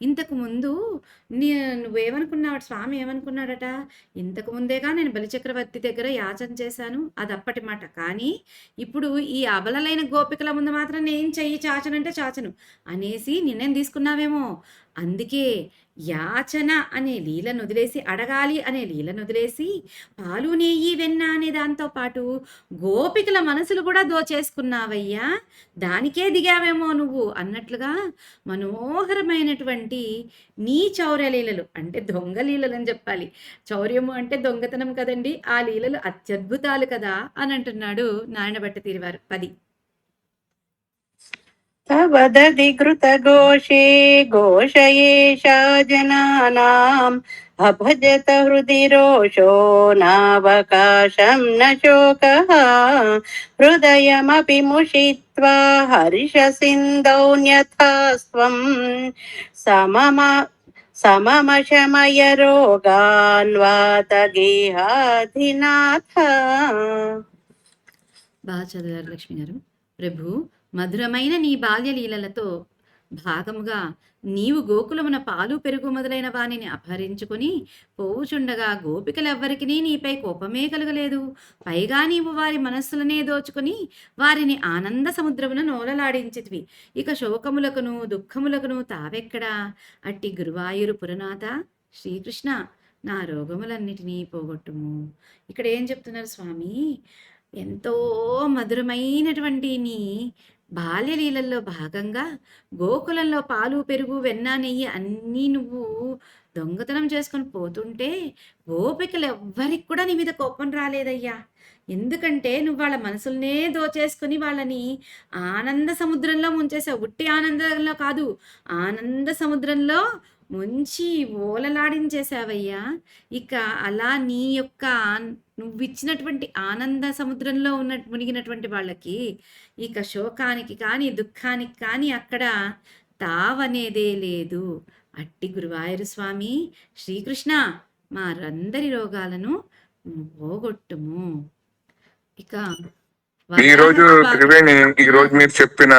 ఇంతకు ముందు నువ్వేమనుకున్నావు, స్వామి ఏమనుకున్నాడట, ఇంతకు ముందేగా నేను బలిచక్రవర్తి దగ్గర యాచన చేశాను, అది అప్పటి మాట. కానీ ఇప్పుడు ఈ అబలలైన గోపికల ముందు మాత్రం నేను చెయ్యి చాచనంటే చాచను అనేసి నిర్ణయం తీసుకున్నావేమో. అందుకే యాచన అనే లీలను వదిలేసి, అడగాలి అనే లీలను వదిలేసి, పాలు నెయ్యి వెన్న అనే దాంతో పాటు గోపికల మనసులు కూడా దోచేసుకున్నావయ్యా. దానికే దిగావేమో నువ్వు అన్నట్లుగా మనోహరమైనటువంటి నీ చౌర్యలీలలు, అంటే దొంగ లీలలు అని చెప్పాలి. చౌర్యము అంటే దొంగతనం కదండి. ఆ లీలలు అత్యద్భుతాలు కదా అని అంటున్నాడు నారాయణభట్ట తిరువారు 10. తవదధికృత ఘోషే ఘోషయేషా జనానాం అభజత హృది రోషో నావకాశం న శోకః హృదయమపి ముషిత్వా హర్ష సింధౌన్యథాస్త్వం సమమశమయ రోగాన్వాత గేహాధినాథ. బాగా చదివారు లక్ష్మి గారు. ప్రభు, మధురమైన నీ బాల్యలీలలతో భాగముగా నీవు గోకులమున పాలు పెరుగు మొదలైన వానిని అపహరించుకుని పోవుచుండగా గోపికలెవ్వరికి నీపై కోపమే కలగలేదు. పైగా నీవు వారి మనస్సులనే దోచుకుని వారిని ఆనంద సముద్రమున నోలలాడించితివి. ఇక శోకములకును దుఃఖములకును తావెక్కడా. అట్టి గురువాయూరు పురనాథ శ్రీకృష్ణ, నా రోగములన్నిటినీ పోగొట్టుము. ఇక్కడ ఏం చెప్తున్నారు స్వామి, ఎంతో మధురమైనటువంటి నీ బాల్యలీలల్లో భాగంగా గోకులంలో పాలు పెరుగు వెన్న నెయ్యి అన్నీ నువ్వు దొంగతనం చేసుకొని పోతుంటే గోపికలు ఎవ్వరికి కూడా నీ మీద కోపం రాలేదయ్యా. ఎందుకంటే నువ్వు వాళ్ళ మనసులనే దోచేసుకుని వాళ్ళని ఆనంద సముద్రంలో ముంచేసావు. ఉట్టి ఆనందంలో కాదు, ఆనంద సముద్రంలో ముంచి ఓలలాడించేశావయ్యా. ఇక అలా నీ యొక్క నువ్విచ్చినటువంటి ఆనంద సముద్రంలో మునిగినటువంటి వాళ్ళకి ఇక శోకానికి కానీ దుఃఖానికి కానీ అక్కడ తావనేదే లేదు. అట్టి గురువాయూరు స్వామి శ్రీకృష్ణ, మారందరి రోగాలను పోగొట్టుము. ఇక ఈ రోజు త్రివేణి, ఈ రోజు మీరు చెప్పిన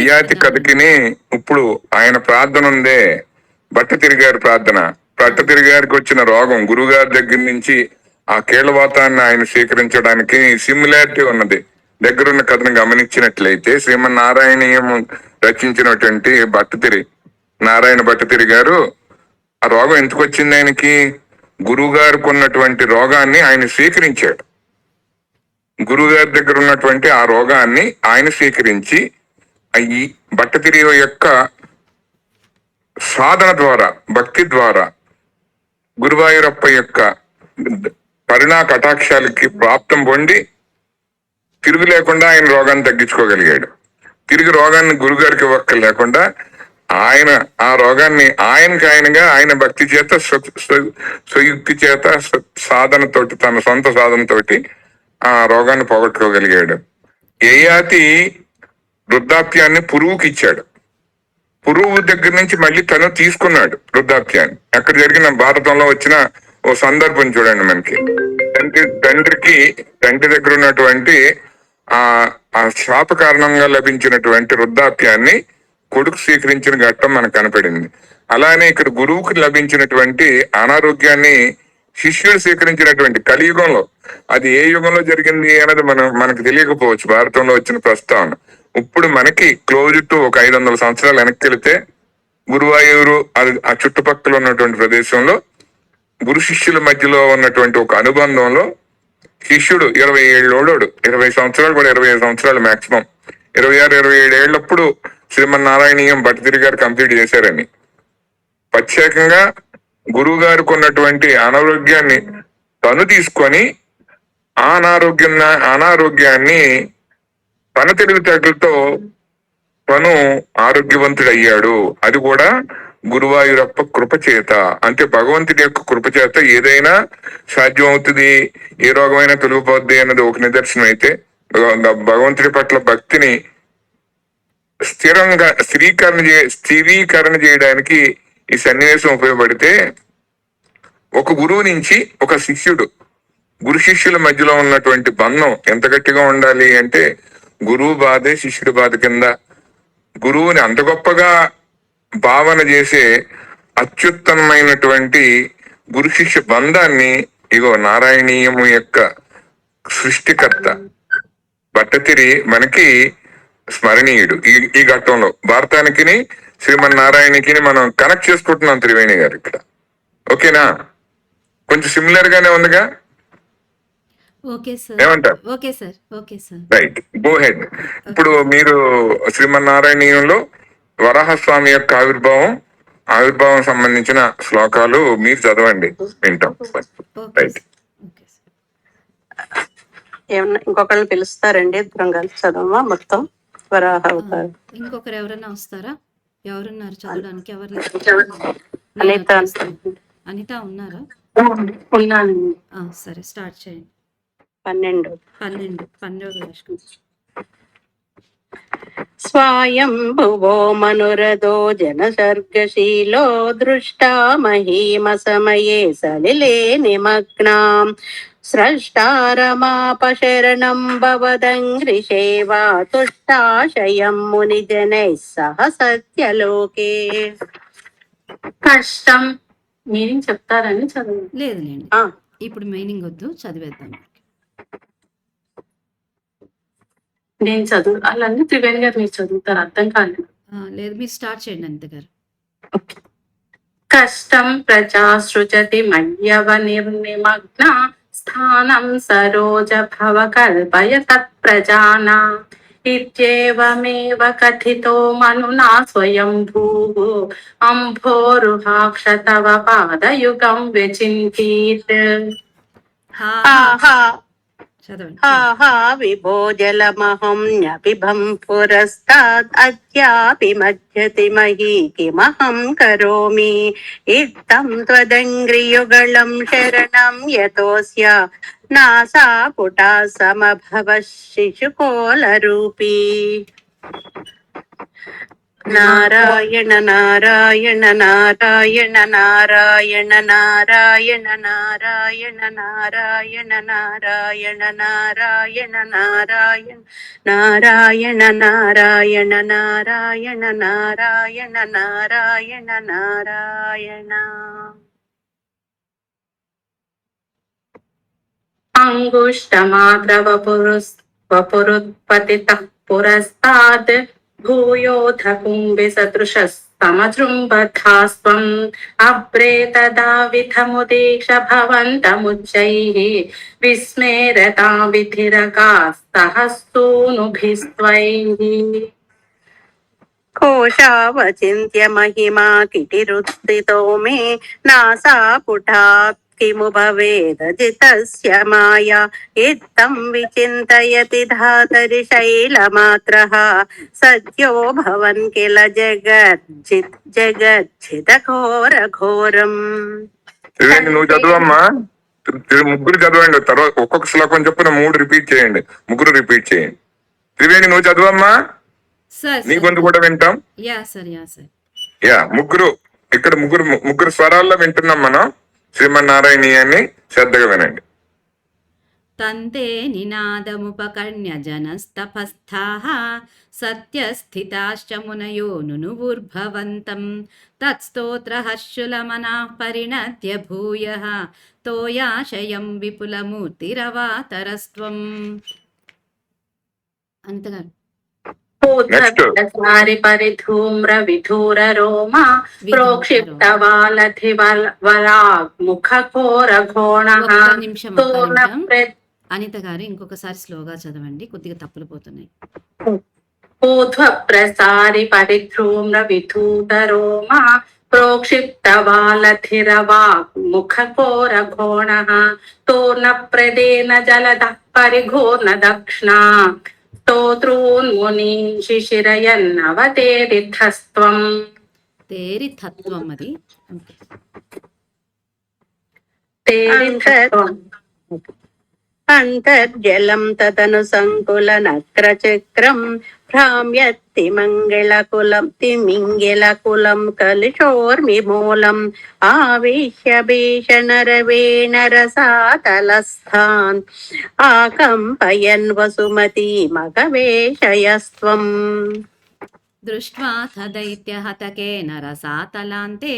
యయాతి కథకిని ఇప్పుడు ఆయన ప్రార్థన ఉందే, భట్టతిరిగారి ప్రార్థన. భట్టతిరిగారికి వచ్చిన రోగం గురుగారి దగ్గర నుంచి ఆ కీళ్ళవాతాన్ని ఆయన స్వీకరించడానికి సిమిలారిటీ ఉన్నది. దగ్గరున్న కథను గమనించినట్లయితే శ్రీమన్నారాయణీయం రచించినటువంటి నారాయణ భట్టతిరి గారు, ఆ రోగం ఎందుకు వచ్చింది ఆయనకి, గురువు గారికి ఉన్నటువంటి రోగాన్ని ఆయన స్వీకరించాడు. గురువుగారి దగ్గర ఉన్నటువంటి ఆ రోగాన్ని ఆయన స్వీకరించి ఈ భట్టతిరి యొక్క సాధన ద్వారా, భక్తి ద్వారా గురువాయూరప్ప యొక్క కరుణా కటాక్షాలకి ప్రాప్తం పొంది తిరుగు లేకుండా ఆయన రోగాన్ని తగ్గించుకోగలిగాడు. తిరిగి రోగాన్ని గురుగారికి ఇవ్వక్క లేకుండా ఆయన ఆ రోగాన్ని ఆయనగా ఆయన భక్తి చేత స్వయుక్తి చేత సాధనతోటి, తన సొంత సాధనతోటి ఆ రోగాన్ని పోగొట్టుకోగలిగాడు. యయాతి వృద్ధాప్యాన్ని పురుగుకి ఇచ్చాడు. పురుగు దగ్గర నుంచి మళ్ళీ తను తీసుకున్నాడు వృద్ధాప్యాన్ని. అక్కడ జరిగిన భారతంలో వచ్చిన ఓ సందర్భం చూడండి మనకి. తండ్రి దగ్గర ఉన్నటువంటి ఆ శాప కారణంగా లభించినటువంటి వృద్ధాప్యాన్ని కొడుకు స్వీకరించిన ఘట్టం మనకు కనపడింది. అలానే ఇక్కడ గురువుకి లభించినటువంటి అనారోగ్యాన్ని శిష్యుడు స్వీకరించినటువంటి కలియుగంలో, అది ఏ యుగంలో జరిగింది అనేది మనకు తెలియకపోవచ్చు. భారతంలో వచ్చిన ప్రస్తావన ఇప్పుడు మనకి క్లోజ్ టు ఒక 500 సంవత్సరాలు వెనక్కి వెళితే గురువాయూరు ఆ చుట్టుపక్కల ఉన్నటువంటి ప్రదేశంలో గురు శిష్యుల మధ్యలో ఉన్నటువంటి ఒక అనుబంధంలో శిష్యుడు 20 ఏళ్ళోడు, 20 సంవత్సరాలు కూడా 25 సంవత్సరాలు మాక్సిమం, 26, 27 ఏళ్ళప్పుడు శ్రీమన్నారాయణీయం భట్టతిరి గారు కంప్లీట్ చేశారని, ప్రత్యేకంగా గురువు గారికి ఉన్నటువంటి అనారోగ్యాన్ని తను తీసుకొని అనారోగ్యాన్ని తన తెలివితేటలతో తను ఆరోగ్యవంతుడయ్యాడు. అది కూడా గురువాయూరప్ప కృపచేత, అంటే భగవంతుడి యొక్క కృపచేత ఏదైనా సాధ్యం అవుతుంది, ఏ రోగమైనా తొలగిపోద్ది అన్నది ఒక నిదర్శనం అయితే, భగవంతుడి పట్ల భక్తిని స్థిరీకరణ చేయడానికి ఈ సన్నివేశం ఉపయోగపడితే, ఒక గురువు నుంచి ఒక శిష్యుడు, గురు శిష్యుల మధ్యలో ఉన్నటువంటి బంధం ఎంత గట్టిగా ఉండాలి అంటే, గురువు బాధే శిష్యుడి బాధ కింద. గురువుని అంత గొప్పగా భావన చేసే అత్యుత్తమైనటువంటి గురు శిష్య బంధాన్ని ఇగో నారాయణీయము యొక్క సృష్టికర్త భట్టతిరి మనకి స్మరణీయుడు. ఈ ఘట్టంలో భారతానికి శ్రీమన్నారాయణకి మనం కనెక్ట్ చేసుకుంటున్నాం త్రివేణి గారు ఇక్కడ. ఓకేనా? కొంచెం సిమిలర్ గానే ఉందిగా? Okay sir. ఏమంటారు? Okay sir. Okay sir. Right, go ahead. ఇప్పుడు మీరు శ్రీమన్నారాయణీయంలో వరాహస్వామి యొక్క ఆవిర్భావం సంబంధించిన శ్లోకాలు మీరు చదవండి, వింటాం. రైట్. ఏమన్నా ఇంకొకళ్ళు పిలుస్తారండి, ఇద్దరం కలిసి చదవమా మొత్తం వరాహ అవతారం? ఇంకొకరు ఎవరైనా వస్తారా? ఎవరున్నారు చదవడానికి? ఎవరు లేరు? అనిత అనిత ఉన్నారా? ఉన్నాను. సరే, స్టార్ట్ చేయండి. 12 స్వయంభువో మనురదో జనసర్గశీలో దృష్టా మహీమ సమయే సలిలే నిమగ్నాం స్రష్టారమాపశరణం భవదంగ్రి సేవా తుష్టాశయం మునిజనైః సహ సత్యలోకే. కష్టం మీనింగ్ చెప్తారని చదువు. లేదులేండి, ఇప్పుడు మీనింగ్ వద్దు, చదివేద్దాం. నేను చదువు అలానే త్రివేణి గారు మీరు చదువుతారు, అర్థం కాలేదు. లేదు, మీరు స్టార్ట్ చేయండి అనిత గారు. కష్టం ప్రజా సృజతి మయ్యవ నిర్నిమగ్న స్థానం సరోజ భవ కల్పయ తత్ప్రజానా ఇత్యేవమేవ కథితో మనునా స్వయంభూః అంభోరుహాక్ష తవ పాదయుగం విచింతీత్. విభో జలమహం న్యపిబం పురస్తాద్ అద్యాపి మధ్యతి మహీ కిమహం కరోమి ఇత్తం త్వదంగ్రియుగళం శరణం యతోస్య నాసా పుటా సమభవ శిశుకోలరూపీ. నారాయణ నారాయణ నారాయణ నారాయణ నారాయణ నారాయణ నారాయణ నారాయణ నారాయణ నారాయణ నారాయణ నారాయణ నారాయణ నారాయణ నారాయణ నారాయణ. అంగుష్టమాద్రవ వపురుత్పతితః పురస్తాద్ భూయోధ కుంభి సదృశస్తమజృంబధాస్వం అప్రేతదావిధముదీక్ష భవంతముచ్చైః విస్మేరతా విధిరకాస్తహస్తూనుభిస్త్వైః. కోశావచింత్య మహిమా కిటిరుత్థితో మే నాసా పుటాత్ కిము భవేదజితస్య మాయా ఇత్తం విచింతయతి ధాతరి శైలమాత్రః సద్యో భవన్ కిల జగజ్జిత ఘోర ఘోరం. నువ్వు చదువమ్మా, ముగ్గురు చదవండి, తర్వాత ఒక్కొక్క శ్లోకం చెప్పిన 3 రిపీట్ చేయండి, ముగ్గురు రిపీట్ చేయండి. త్రివేణి నువ్వు చదువమ్మా, నీ గొంతు కూడా వింటాం. ముగ్గురు ఇక్కడ ముగ్గురు స్వరాల్లో వింటున్నాం మనం. శ్రీమన్నారాయణీయాన్ని శ్రద్ధగా వినండి. తంతే నినాదముపకర్ణ్య జనస్తపస్థాః సత్యస్థితాశ్చ మునయో నునువుర్భవంతం తత్స్తోత్రహర్షులమనాః పరిణత్య భూయః తోయాశయం విపులమూర్తిరవాతరస్త్వం. అంతగారు పరిధూమ్ర విధూర రోమా ప్రోక్షిప్త వాలధివరాగ్ముఖ ఘోర ఘోణః. అనిత గారు ఇంకొకసారి స్లోగా చదవండి, కొద్దిగా తప్పులు పోతున్నాయి. ఊర్ధ్వ ప్రసారి పరిధూమ్ర విధూర రోమా ప్రోక్షిప్త వాలధిరవాగ్ముఖ ఘోర ఘోణః తోర్ణ ప్రదేన జలద పరిఘోర్ణ దక్షిణా స్తోత్రోన్మునీన్ శిశిరయన్నవతేరిథస్త్వం. తేరి తత్వం అది. ఓకే. అంతర్జలం తదను సంకులనక్రచక్రం భ్రామ్యత్తిమంగళకులం కలిశోర్మిమూలం ఆవిశ్య భీషణరవేణ రసాతలస్థాన్ ఆకంపయన్ వసుమతి మగవేషయస్త్వం. దృష్ట్వా दैत्यहतकेन रसातलान्ते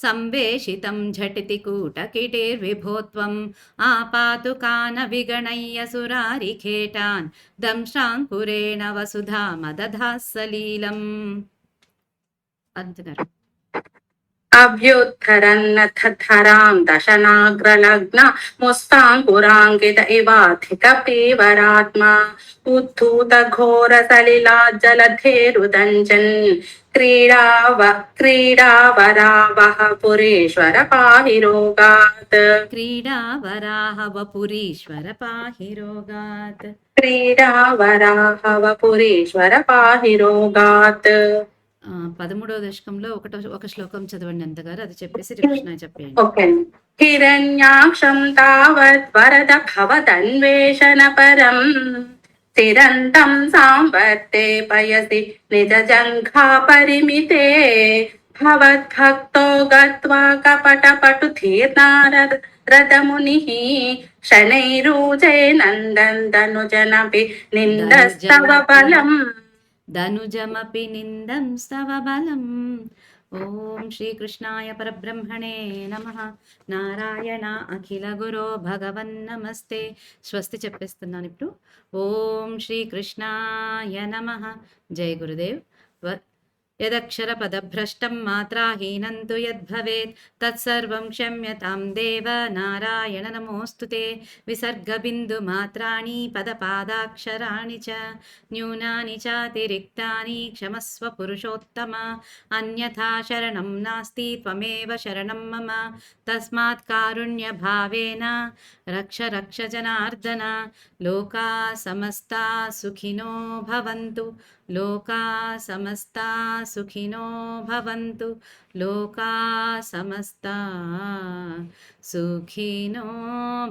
संवेशितं झटिति कूटकिटिर्विभोत्वम् आपातु कानविगणय्य सुरारिखेटान् दंष्ट्राङ्कुरेण वसुधा मदधाः सलीलम्. అంటున్నారు. అభ్యుద్ధరన్నథరాం దశనాగ్రలగ్న ముస్తాంకురాంకిత ఇవాధిక పీవరాత్మ ఉద్ధూత ఘోర సలిలా జలధేరుదంజన్ క్రీడావరావహ పురీశ్వర పాహి రోగాత్. క్రీడావరాహవ పురీశ్వర పాహి రోగాత్. క్రీడావరాహవ పురీశ్వర పాహి రోగాత్. 13వ దశకంలో ఒక శ్లోకం చదవండి అంతగారు, అది చెప్పేసి కృష్ణ చెప్పేయండి. ఓకే. హిరణ్యాక్షం తావత్ వరద భవదన్వేషణ పరం చిరంతం సాంవర్తే పయసి నిజ జంఘా పరిమితే భవద్భక్తో గత్వా కపట పటు తీర్నారదమునిః శనైరూజే నందనదనుజనపి నిందస్తవ బలం. ధనుజమపి నిందం స్తవ బలం. ఓం శ్రీకృష్ణాయ పరబ్రహ్మణే నమః. నారాయణ అఖిల గురో భగవన్ నమస్తే. స్వస్తి చెప్పేస్తున్నాను ఇప్పుడు. ఓం శ్రీకృష్ణాయ నమః. జై గురుదేవ్. యదక్షర పదభ్రష్టం మాత్రాహీనం తు యద్భవేత్ తత్సర్వం క్షమ్యతాం దేవ నారాయణ నమోస్తుతే. విసర్గ బిందు మాత్రాణి పదపాదాక్షరాణి చ న్యూనాని చాతిరిక్తాని క్షమస్వ పురుషోత్తమ. అన్యథా శరణం నాస్తి త్వమేవ శరణం మమ. తస్మాత్ కారుణ్య భావేన రక్ష రక్ష జనార్దన. లోకా సమస్తా సుఖినో భవంతు. లోకా సమస్తా సుఖినో భవంతు. లోకా సమస్తా సుఖినో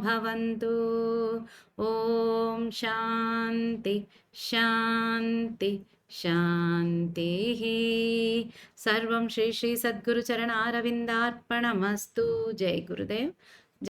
భవంతు. ఓం శాంతి శాంతి శాంతి. సర్వం శ్రీ శ్రీ సద్గురు చరణారవిందార్పణమస్తు. జై గురుదేవ్.